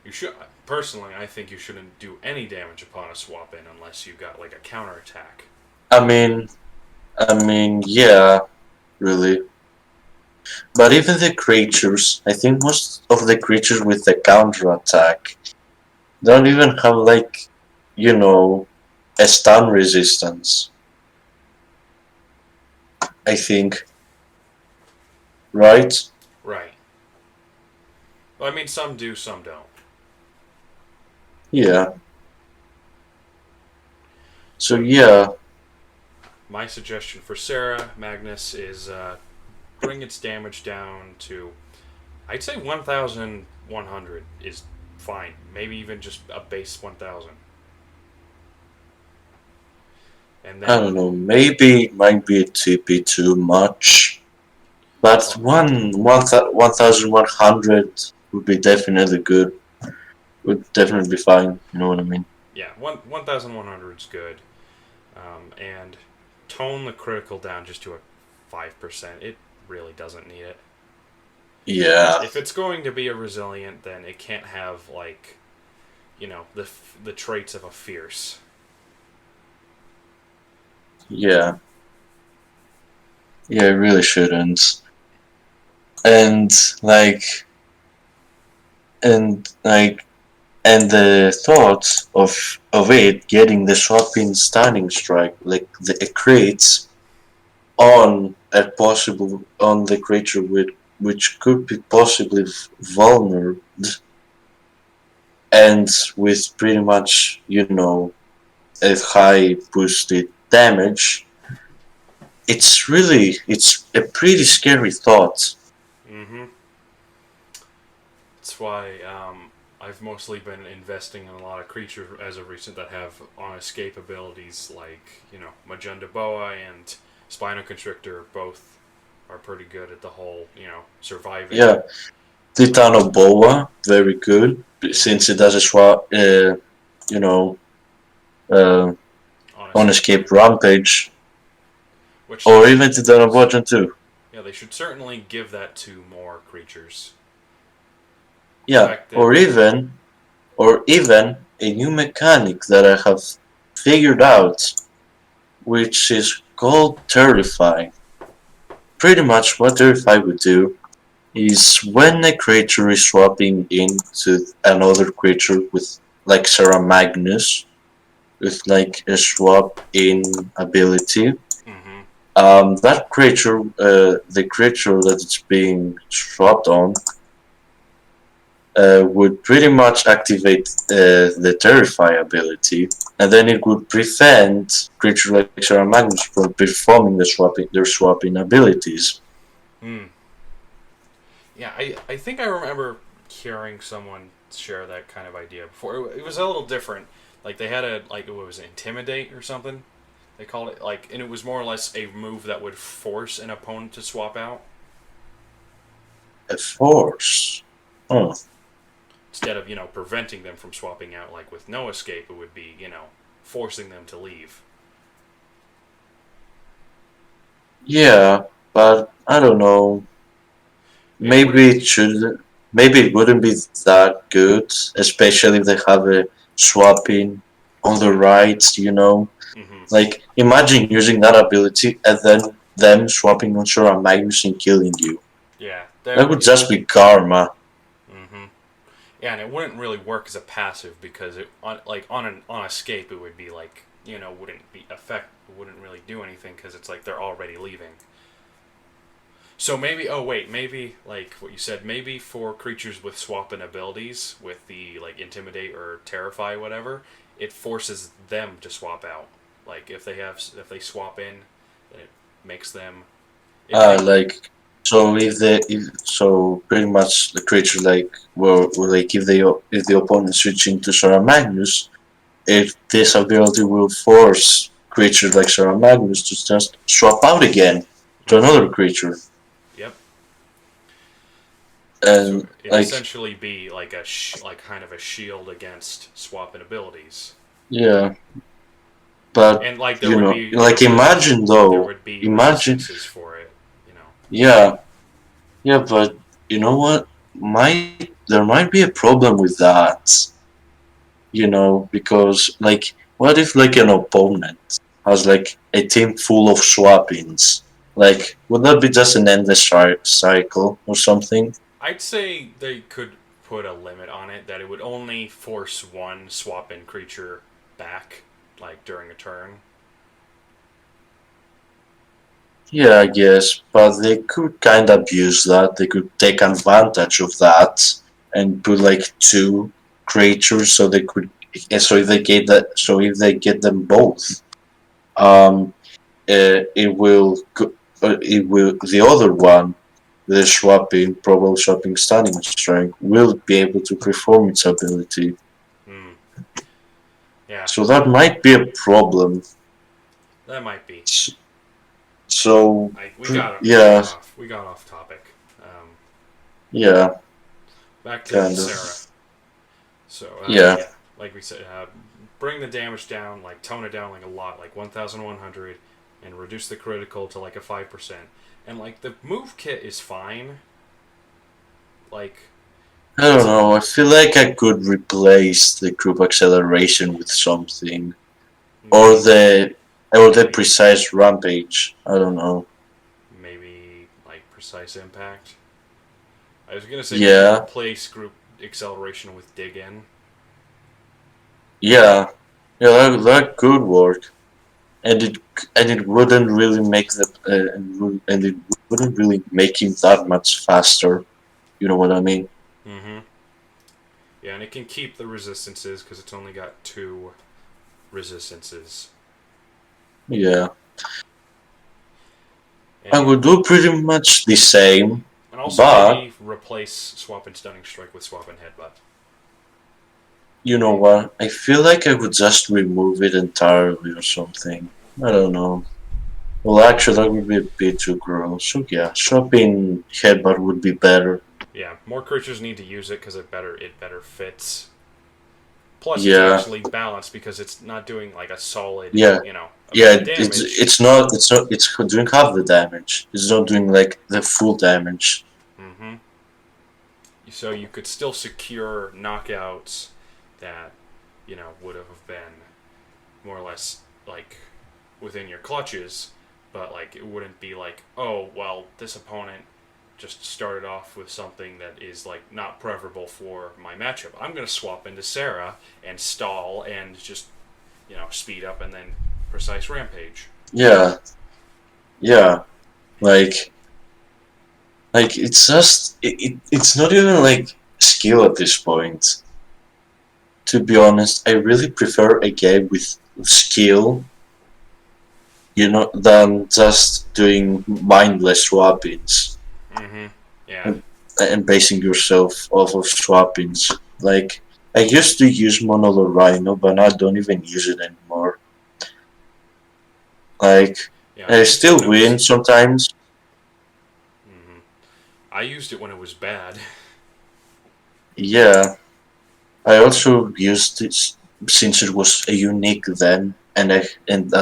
you should. Personally, I think you shouldn't do any damage upon a swap in unless you got like a counterattack.
I mean, yeah, really. But even the creatures, I think most of the creatures with the counter attack don't even have like, you know, a stun resistance. I think, right?
Right. Well, I mean, some do, some don't.
Yeah. So
So
yeah,
my suggestion for Sarah Magnus is bring its damage down to, I'd say 1,100 is fine. Maybe even just a base 1,000. And
I don't
then,
know. Maybe it might be a TP too much, but
well,
1,100 would be definitely good. Would definitely be fine. You know what I mean?
yeah, 1,100 is good. And tone the critical down just to a 5%. It really doesn't need it.
Yeah,
If it's going to be a resilient, then it can't have, like, the traits of a fierce.
yeah, yeah. It really shouldn't. And like, and like, and the thought of it getting the swapping stunning strike, like the it creates on a possible on the creature with which could be possibly vulnerable and with pretty much a high boosted damage. It's a pretty scary thought.
Mm-hmm. That's why I've mostly been investing in a lot of creatures as of recent that have on escape abilities like, Majunda Boa and Spino Constrictor. Both are pretty good at the whole, surviving.
Yeah, Titanoboa, very good
Mm-hmm.
since it does a swap. You know, uh,
On
on
escape.
escape rampage,
Which they
or
should,
even Titanoboa too.
yeah, they should certainly give that to more creatures. The
Yeah,
fact that,
or even a new mechanic that I have figured out, which is called Terrify. Pretty much what Terrify would do is when a creature is swapping into another creature with like Sarah Magnus, with like a swap in ability,
mm-hmm,
that creature, the creature that it's being swapped on, would pretty much activate the Terrify ability, and then it would prevent creatures like Sarah Magnus from performing their swapping abilities.
mm. Yeah, I think I remember hearing someone share that kind of idea before. It was a little different. Like they had what was it, intimidate or something? They called it like, and it was more or less a move that would force an opponent to swap out
A force. Oh,
instead of preventing them from swapping out. Like with no escape, it would be forcing them to leave.
yeah, but I don't know.
It
Maybe
wouldn't.
it should. Maybe it wouldn't be that good, especially if they have a swapping on the right.
Mm-hmm.
Like imagine using that ability and then them swapping on Sora Magnus and killing you.
Yeah,
That would just be karma.
Mm-hmm. Yeah, and it wouldn't really work as a passive because on escape it would be like wouldn't be effect wouldn't really do anything because it's like they're already leaving. So maybe, oh wait, maybe like what you said, maybe for creatures with swapping abilities with the like intimidate or terrify whatever, it forces them to swap out. Like if they swap in, then it makes them it
Like so pretty much the creature like like if the opponent switch into Sora Magnus, if this ability will force creatures like Sora Magnus to just swap out again to
mm-hmm.
another creature.
Yep. So
And
it
like
essentially be like like kind of a shield against swapping abilities.
yeah, but
And like there would be
like imagine
there
though,
would be
imagine
resistances for it, you know.
yeah, yeah, but you know what? Might there might be a problem with that, because like what if like an opponent has like a team full of swappings? Like would that be just an endless cycle or something?
I'd say they could put a limit on it that it would only force one swap in creature back, like during a turn.
Yeah, I guess, but they could kind of abuse that. They could take advantage of that and put like two creatures, so they could. So if they get them both, um, it will the other one, the swapping, probable swapping stunning strike, will be able to perform its ability.
Hmm. Yeah.
So that might be a problem.
That might be.
So
We
yeah,
got off topic.
yeah,
Back to
kind
Sarah.
of.
So
Yeah,
yeah, like we said, bring the damage down, like tone it down like a lot, like 1,100, and reduce the critical to like a 5%. And like the move kit is fine. Like
I don't
it's
know. I feel like I could replace the group acceleration with something, or
maybe
the
maybe
precise rampage. I don't know.
maybe like precise impact. I was gonna say maybe
Yeah,
replace group acceleration with dig in.
yeah, yeah. That could work, and it wouldn't really make and it wouldn't really make him that much faster. You know what I mean?
Mm-hmm. Yeah, and it can keep the resistances because it's only got two resistances.
Yeah, I
And
would do pretty much the same,
and also
but
maybe replace swap and stunning strike with swap and headbutt.
you know what? I feel like I would just remove it entirely or something. I don't know. Well, actually, that would be a bit too gross. So yeah, swapping headbutt would be better.
Yeah, more creatures need to use it because it better fits. Plus, it's
Yeah,
actually balanced because it's not doing like a solid,
yeah,
amount
yeah.
of damage.
It's doing half the damage. It's not doing like the full damage.
Mm-hmm. So you could still secure knockouts that would have been more or less like within your clutches, but like it wouldn't be like, oh well, this opponent just started off with something that is like not preferable for my matchup. I'm gonna swap into Sarah and stall and just speed up and then precise rampage.
Yeah, yeah. Like it's just it's not even like skill at this point. To be honest, I really prefer a game with skill, than just doing mindless swappings
Mm-hmm. Yeah.
and, and basing yourself off of swappings. Like, I used to use Monolo Rhino, but now I don't even use it anymore. Like,
Yeah. I
I
used it when
still
it was.
win sometimes.
Mm-hmm. I used it when it was bad.
Yeah, I also used it since it was a unique then, and at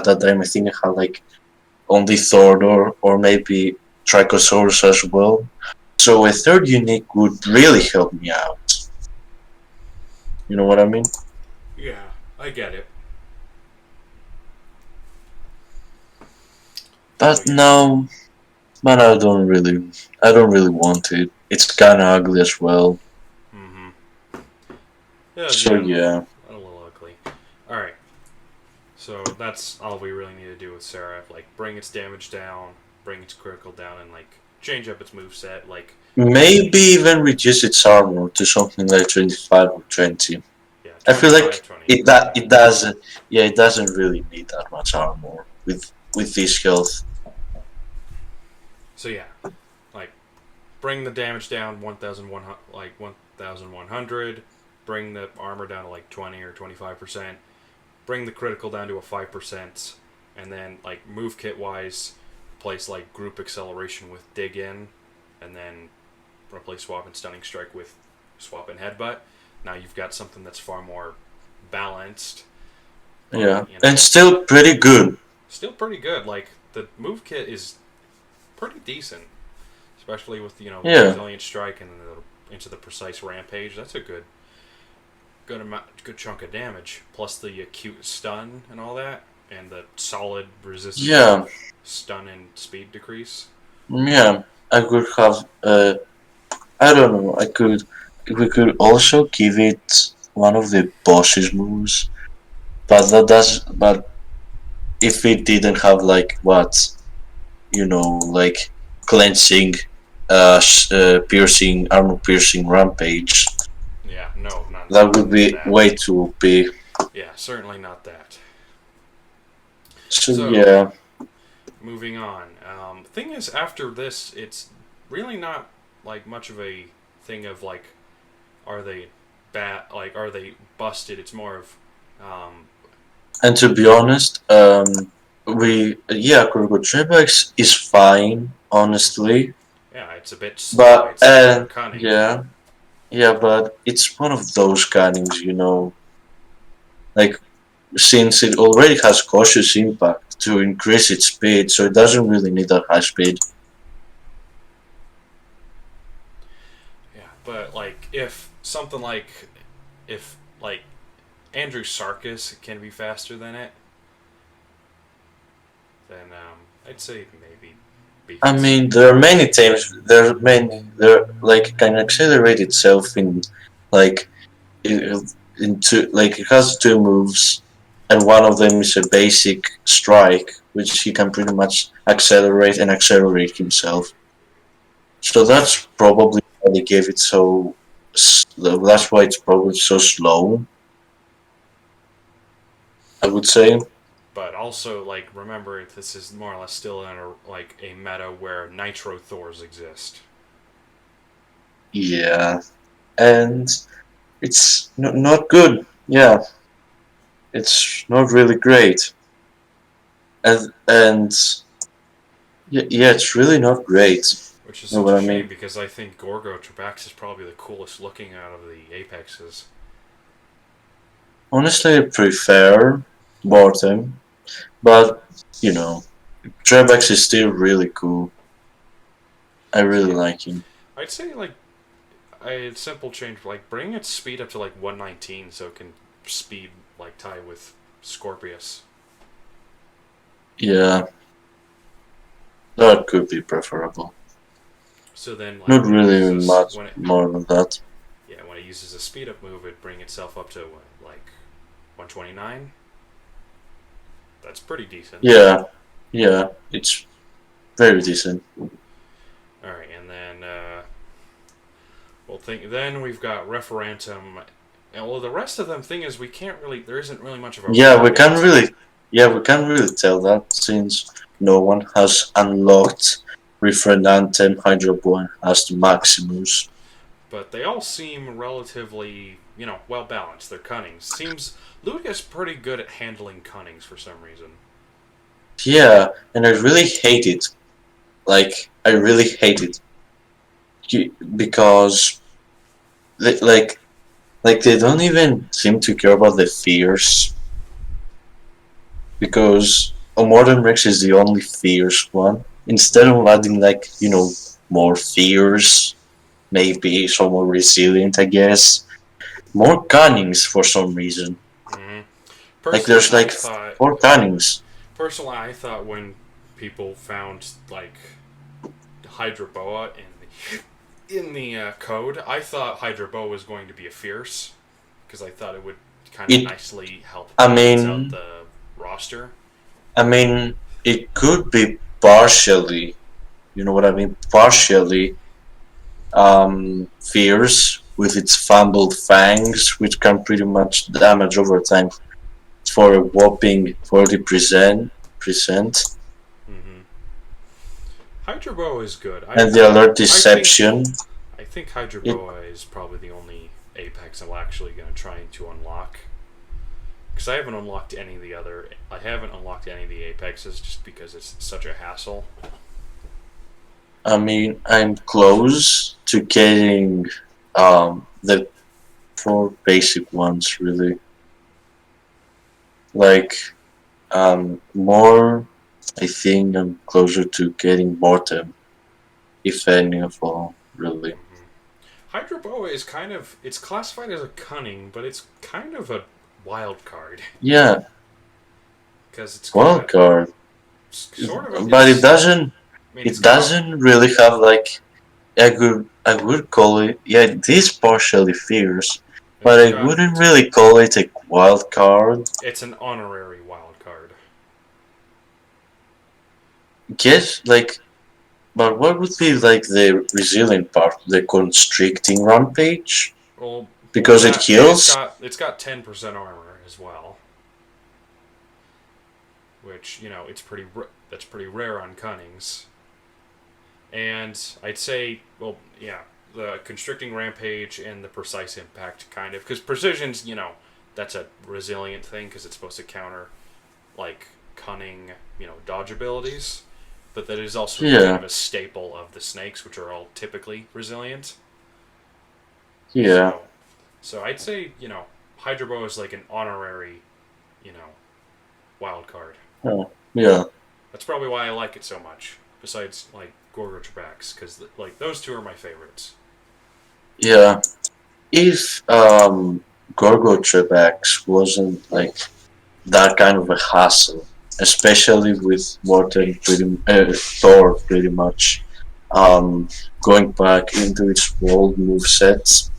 that time I think I had like only Thordor or maybe Trichosaurus as well. So a third unique would really help me out. You know what I mean?
Yeah, I get it. So
But
yeah.
no, man, I don't really want it. It's kind of ugly as well.
Mm-hmm. Yeah.
So
Yeah.
yeah,
A little ugly. All right. So that's all we really need to do with Seraph. Like, bring its damage down, bring its critical down, and like change up its move set. Like,
maybe even reduce its armor to something like 25 or 20.
yeah,
I feel
25,
like
20.
it doesn't. Yeah, it doesn't really need that much armor with this health.
So yeah, like bring the damage down 1,100, like 1,100. Bring the armor down to like 20 or 25%. Bring the critical down to a 5%, and then like move kit wise, place like group acceleration with dig in, and then replace swap and stunning strike with swap and headbutt. Now you've got something that's far more balanced, but
Yeah, and still pretty good.
still pretty good. Like the move kit is pretty decent, especially with the
Yeah,
resilient strike and into the precise rampage. That's a good chunk of damage. Plus the acute stun and all that, and the solid resistance to
yeah,
stun and speed decrease.
yeah. I could have. I don't know. I could. We could also give it one of the boss's moves, but that does. But if it didn't have like what like cleansing, piercing, armor piercing rampage,
Yeah, no,
that would
not
be
that.
way too OP.
Yeah, certainly not that.
So
So,
yeah,
moving on. Thing is, after this, it's really not like much of a thing of like, are they bad? Like, are they busted? It's more of, um,
and to be honest, Kurgo Trebex is fine, honestly,
Yeah, it's a bit slow.
but
It's slower cunning.
but it's one of those cannings, like since it already has cautious impact to increase its speed, so it doesn't really need that high speed.
Yeah, but like if something like if like Andrew Sarkis can be faster than it, then I'd say maybe
I
because
mean, there are many times. There are many. There like can accelerate itself in like in two. Like it has two moves, and one of them is a basic strike, which he can pretty much accelerate himself. So
yeah,
that's probably why they gave it so. That's why it's probably so slow. I would say.
but also like remember this is more or less still in a meta where Nitro Thors exist.
Yeah, and it's not good. Yeah, it's not really great. And yeah, it's really not great.
Which is
You know
such
what
a
I mean?
shame because I think Gorgo Trabax is probably the coolest looking out of the Apexes.
Honestly, I prefer Barton, but you know, Trebex is still really cool. I really
Yeah,
like him.
I'd say like a simple change, like bring its speed up to like 119 so it can speed like tie with Scorpius.
Yeah, that could be preferable.
So then like
Not
when it
really
uses
much more than that.
when it uses a speed up move, it bring itself up to what, like 129. That's pretty decent.
Yeah, yeah, it's very decent.
All right, and then we'll think. Then we've got Referendum. And well, the rest of them thing is we can't really. There isn't really much of a
Yeah, we
problem.
can't really. Yeah, we can't really tell that since no one has unlocked Referendum Hydro Boy as the Maximus.
But they all seem relatively, well balanced. Their cunnings seems Ludia's pretty good at handling cunnings for some reason.
Yeah, and I really hate it. Like, I really hate it because they, like they don't even seem to care about the fears because Omodern Rex is the only fierce one. Instead of adding more fears, maybe some more resilient, I guess, more cunnings for some reason.
Mm-hmm.
Like
Personally,
there's
I
like
thought.
four cunnings.
Personally, I thought when people found like Hydroboa in the code, I thought Hydroboa was going to be a fierce because I thought it would kind of
It,
nicely help
I
balance out
mean,
the roster.
I mean, it could be partially, you know what I mean, partially fierce with its fumbled fangs, which can pretty much damage over time for a whopping 40%.
Mm-hmm. Hydroboa is good.
And the alert
I think
deception,
I think
it,
Hydroboa is probably the only Apex I'm actually going to try to unlock. Because I haven't unlocked any of the other. I haven't unlocked any of the Apexes just because it's such a hassle.
I mean, I'm close to getting the four basic ones, really. Like, more, I think I'm closer to getting bottom, if any of all, really.
Hydroboa is it's classified as a cunning, but it's kind of a wild card
Yeah,
because it's
wild
got
card.
sort of
But it
it's.
doesn't,
I mean, it's
it
got a.
doesn't really have like, I would call it, yeah, it is partially fierce, but
It's
I
got.
wouldn't really call it a wild card.
It's an honorary wild card.
Guess, like, but what would be like the resilient part? The constricting rampage?
Well,
Because it
that and
heals?
it's got 10% armor as well, which it's that's pretty rare on cunnings. And I'd say, well, yeah, the constricting rampage and the precise impact kind of because precision's that's a resilient thing because it's supposed to counter like cunning, dodge abilities, but that is also kind
Yeah,
of a staple of the snakes, which are all typically resilient.
yeah,
So I'd say Hydro Boa is like an honorary, you know, wild card.
yeah,
That's probably why I like it so much. Besides like Gorgo Trebax, because like those two are my favorites.
yeah. If Gorgo Trebax wasn't like that kind of a hassle, especially with Thor pretty much um, going back into its old move sets.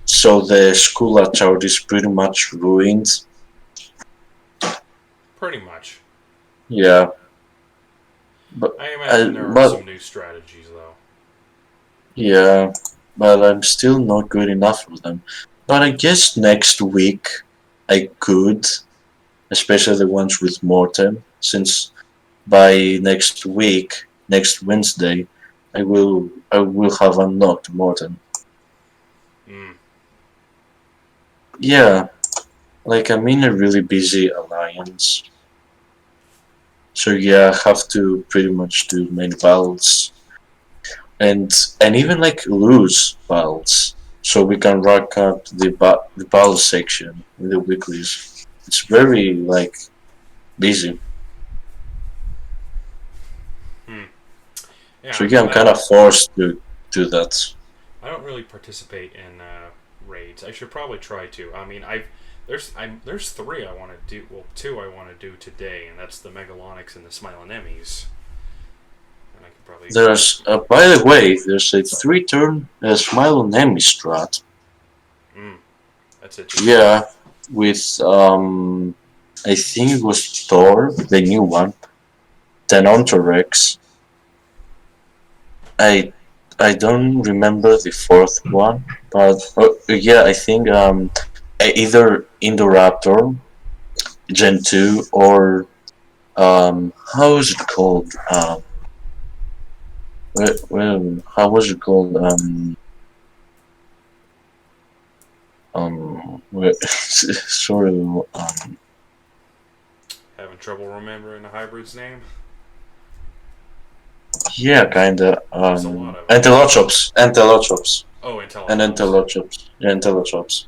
So the school at Chowd is pretty much ruined.
Pretty much.
Yeah, but
I imagine there are
but
some new strategies though.
yeah, but I'm still not good enough for them. But I guess next week I could, especially the ones with Mortem, since by next week, next Wednesday, I will have unlocked Mortem.
Mm.
Yeah, like I'm in a really busy alliance. So yeah, I have to pretty much do main battles and even like lose battles, so we can rack up the battle section in the weeklies. It's very like busy.
Hmm.
So
Yeah, I
yeah,
mean
I'm kind
that.
of forced to do that.
I don't really participate in raids. I should probably try to. I mean, there's three I want to do. Well, two I want to do today, and that's the Megalonyx and the Smilonemes. And I could probably.
By the way, there's a 3-turn Smile on Enemy strat.
Mm, that's interesting.
Yeah, with I think it was Thor, the new one, then Ontorex. I I don't remember the fourth one, but yeah, I think either Indoraptor Gen 2 or how is it called? How was it called? Sorry,
Having trouble remembering a hybrid's name?
yeah, kinda.
There's a lot of them.
Antelochops,
Oh,
and
Intellichops.
Antelochops, yeah, Antelochops.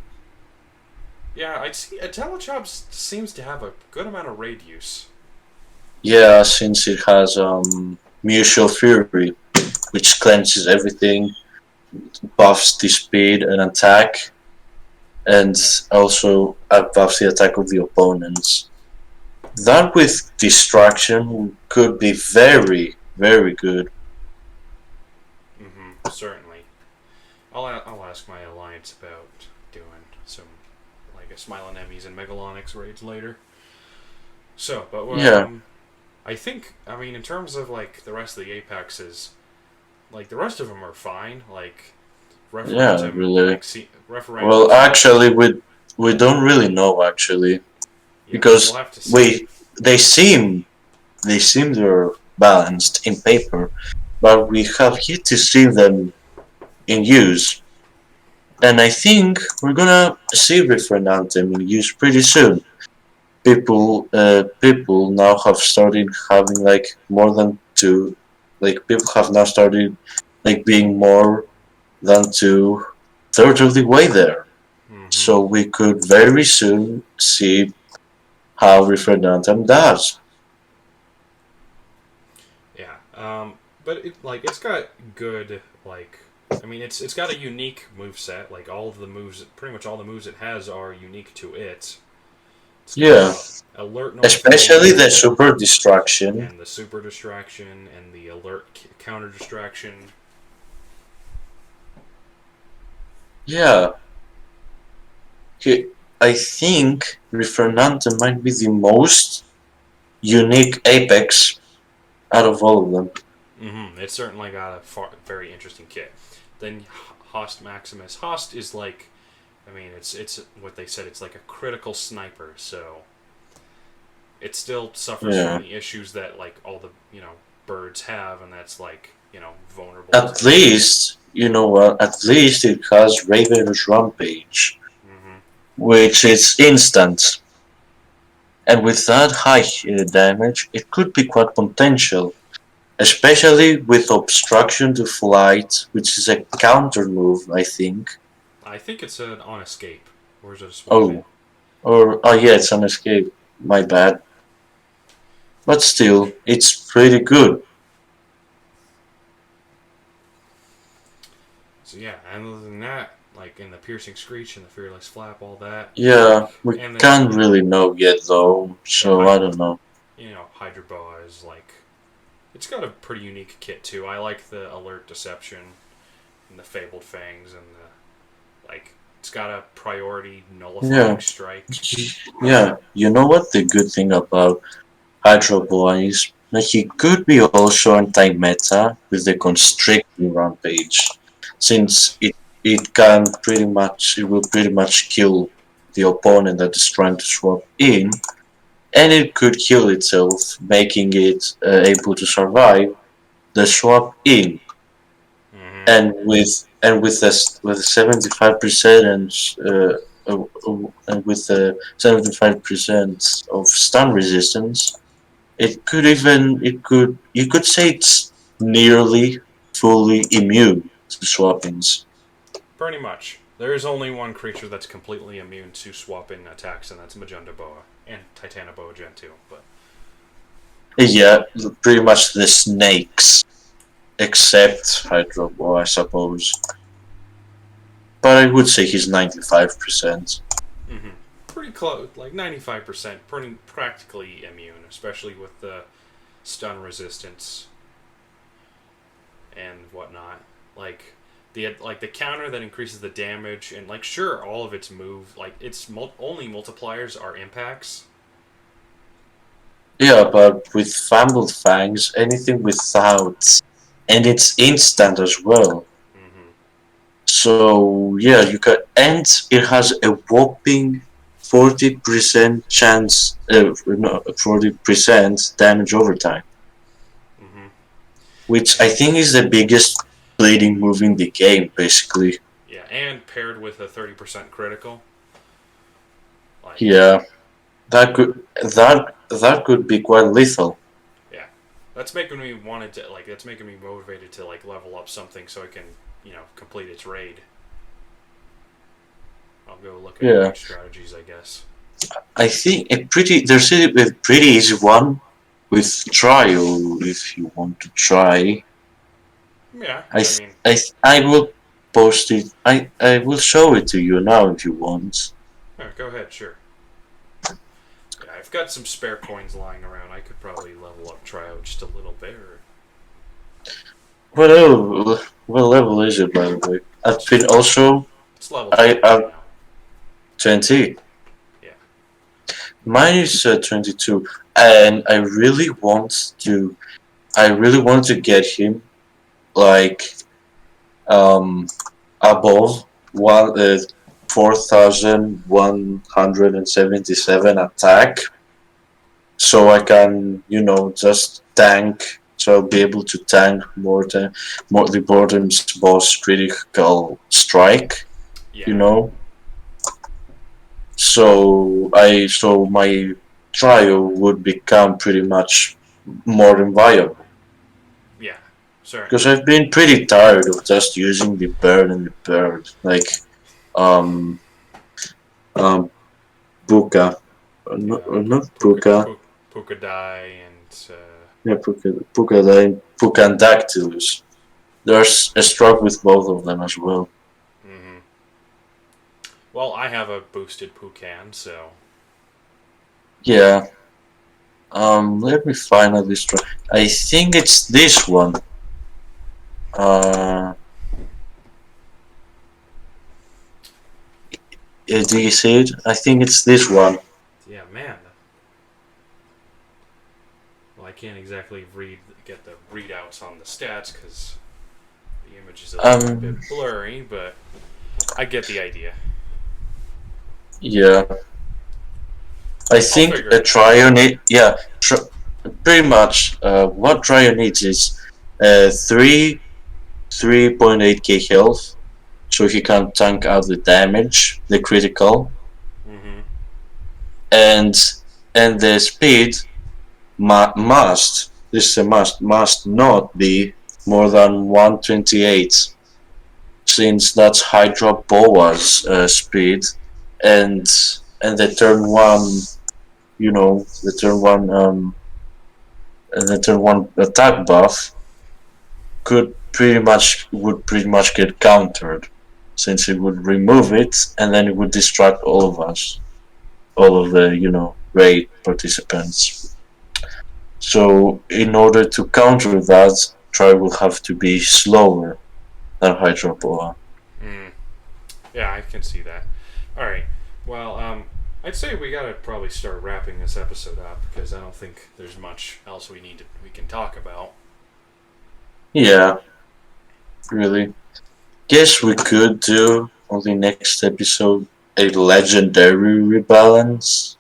Yeah, I'd see. Intellichops seems to have a good amount of raid use.
Yeah, since it has Mutual Fury, which cleanses everything, buffs the speed and attack, and also buffs the attack of the opponents. That with distraction could be very, very good.
Mm-hmm. Certainly. I'll ask my alliance about doing some like a Smilonemes and Megalonyx raids later. So, but
Yeah,
I mean, in terms of like the rest of the apexes, like the rest of them are fine. Like
yeah,
referendum,
really.
referendum
Well,
seems to.
actually, we don't really know actually
Yeah, we'll
because
have to see.
we they seem they're balanced in paper, but we have yet to see them in use. And I think we're gonna see Referent Anthem in use pretty soon. People now have started having like more than two, like people have now started like being more than two-thirds of the way there.
Mm-hmm.
So we could very soon see how Referent Anthem does.
Yeah. But it's got good I mean it's got a unique move set. Like all of the moves, pretty much all the moves it has are unique to it. It's got
Yeah,
alert
especially the
notification
super distraction.
and the super distraction and the alert counter distraction.
Yeah, he, I think Referent Anthem might be the most unique Apex out of all of them.
Mm-hmm. It's certainly got a very interesting kit. Then Host Maximus. Host is like, I mean, it's what they said. It's like a critical sniper. So it still suffers from
Yeah.
the issues that like all the birds have, and that's like vulnerable
At
to.
least, you know what? At least it has Raven's Rampage,
Mm-hmm.
which is instant. And with that high damage, it could be quite potential, especially with obstruction to flight, which is a counter move, I think.
I think it's an on escape, or is it a swap in?
Oh, yeah, it's an escape. My bad. But still, it's pretty good.
So yeah, and other than that, like in the piercing screech and the fearless flap, all that,
Yeah, we
and then
can't really know yet though,
yeah,
so I don't know.
Hydra Boa is like it's got a pretty unique kit too. I like the alert deception and the fabled fangs and the like. It's got a priority nullifying
Yeah,
strike.
yeah. You know what the good thing about Hydro Boy is? Like he could be also anti-meta with the constricting rampage, since it will pretty much kill the opponent that is trying to swap in, and it could heal itself, making it able to survive the swap in.
Mm-hmm.
And with 75% and with the 75% of stun resistance, it could you could say it's nearly fully immune to swap-ins.
Pretty much. There is only one creature that's completely immune to swap in attacks, and that's Majunda Boa and Titana Boa Gen 2. But
Yeah, pretty much the snakes, except Hydro, I suppose. But I would say he's 95%.
mm-hmm. Pretty close, like 95%, pretty practically immune, especially with the stun resistance and whatnot. Like the counter that increases the damage, and like sure, all of its move, like its only multipliers are impacts.
Yeah, but with Fumbled Fangs, anything without, and it's instant as well.
Mm-hmm.
So yeah, you can, and it has a whopping 40% chance, no, 40% damage over time,
Mm-hmm.
which I think is the biggest bleeding move in the game, basically.
Yeah, and paired with a 30% critical, like
Yeah, that could be quite lethal.
yeah, that's making me wanted to like that's making me motivated to like level up something so I can complete its raid. I'll go look at
Yeah,
raid strategies, I guess.
I think there's a pretty easy one with trial if you want to try.
Yeah,
I
I
th-
mean,
I th- I will post it. I will show it to you now if you want.
yeah, go ahead, sure. Yeah, I've got some spare coins lying around. I could probably level up Trio just a little bit. Or
What level is it by the way? I've
it's
been also
it's level
I
20 now.
20.
Yeah.
Mine is 22, and I really want to get him like um above 4,177 attack, so I can just tank. So I'll be able to tank more the bottom's boss critical strike. You
Yeah.
know, so my trial would become pretty much more than viable.
Yeah.
Because
Certainly.
I've been pretty tired of just using the bird and the bird, like um um Puka,
Yeah.
not Puka,
Puka Die and
yeah, Puka and Dactylus. There's a stroke with both of them as well.
mm-hmm. Well, I have a boosted Pukan, so
Yeah. Let me finally try. I think it's this one. Uh, do you see it? I think it's this one.
yeah, man. Well, I can't exactly get the readouts on the stats because the image is a little bit
Um,
blurry, but I get the idea.
yeah. I
I'll
think
figure
a
it out.
trio need, yeah, pretty much. What trio needs is 3.8k health, so he can tank out the damage, the critical,
Mm-hmm.
and and the speed this is a must not be more than 128, since that's Hydra-Boa's speed, and the turn one, the turn one attack buff would pretty much get countered, since it would remove it and then it would distract all of us, all of the raid participants. So in order to counter that, Try will have to be slower than Hydropoa.
Mm. Yeah, I can see that. All right. Well, I'd say we gotta probably start wrapping this episode up because I don't think there's much else we can talk about.
Yeah, really. Guess we could do on the next episode a legendary rebalance.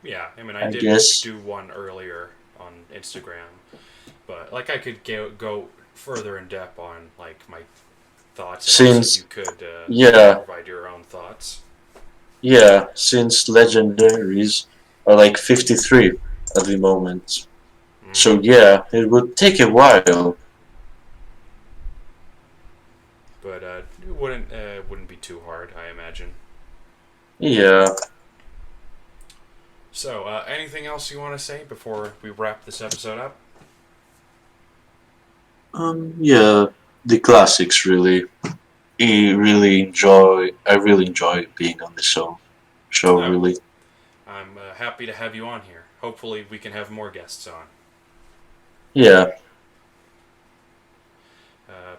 Yeah, I mean, I
I
did
guess
do one earlier on Instagram, but like I could go further in depth on like my thoughts, and also you
since
could
yeah
provide your own thoughts.
since legendaries are like 53 at the moment. So
Mm.
yeah, it would take a while.
But it wouldn't be too hard, I imagine.
Yeah.
So, anything else you want to say before we wrap this episode up?
Yeah, the classics really. I really enjoy being on the show
Oh,
really.
I'm happy to have you on here. Hopefully, we can have more guests on.
Yeah,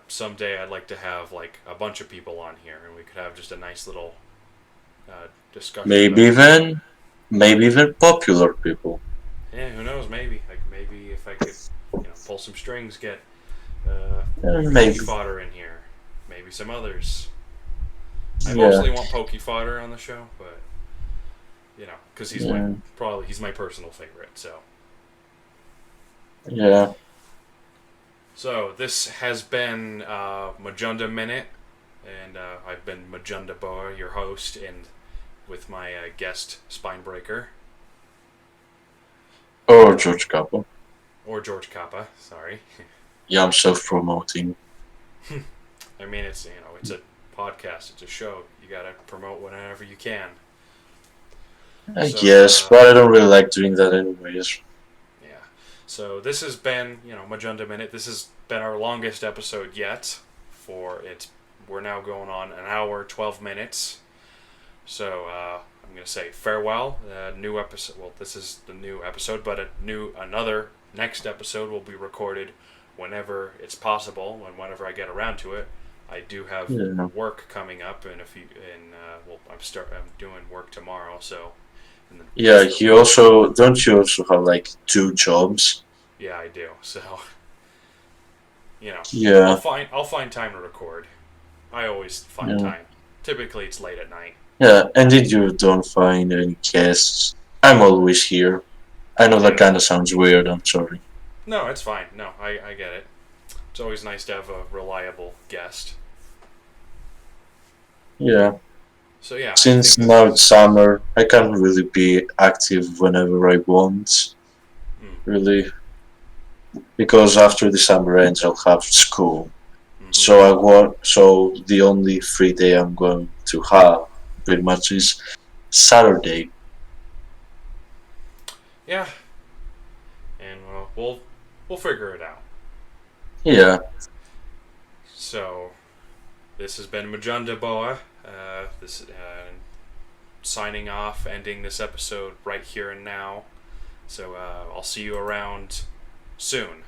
Someday, I'd like to have like a bunch of people on here, and we could have just a nice little discussion
maybe
about.
even maybe even popular people.
Yeah, who knows? Maybe if I could, pull some strings, get Pokey
Maybe.
Fodder in here, maybe some others. I
Yeah.
mostly want Pokey Fodder on the show, but because
Yeah.
he's my personal favorite.
Yeah.
So this has been Majunda Minute, and I've been Majunda Boa, your host, and with my guest Spinebreaker
Or George Kappa.
or George Kappa. Sorry,
Yeah, I'm self-promoting.
I mean it's a podcast, it's a show. You gotta promote whenever you can.
I
So
guess, but I don't really like doing that anyways.
yeah, so this has been Majunda Minute. This has been our longest episode yet. We're now going on an hour 12 minutes. So I'm gonna say farewell. New episode. Well, this is the new episode, but another next episode will be recorded whenever it's possible and whenever I get around to it. I do have
Yeah.
work coming up, and I'm doing work tomorrow. So, and then
Yeah, you also have like two jobs?
yeah, I do. So,
Yeah.
I'll find time to record. I always find
Yeah.
time. Typically, it's late at night.
Yeah, and if you don't find any guests, I'm always here. I know that
Yeah.
kinda sounds weird, I'm sorry.
No, it's fine. No, I get it. It's always nice to have a reliable guest.
Yeah.
So yeah, I think
Since
this
now it's
is.
summer, I can't really be active whenever I want,
Mm,
really. Because after the summer ends I'll have school.
mm-hmm.
So the only free day I'm going to have pretty much is Saturday.
Yeah, and we'll figure it out.
Yeah.
So this has been Majunda Boa. This signing off, ending this episode right here and now. So I'll see you around soon.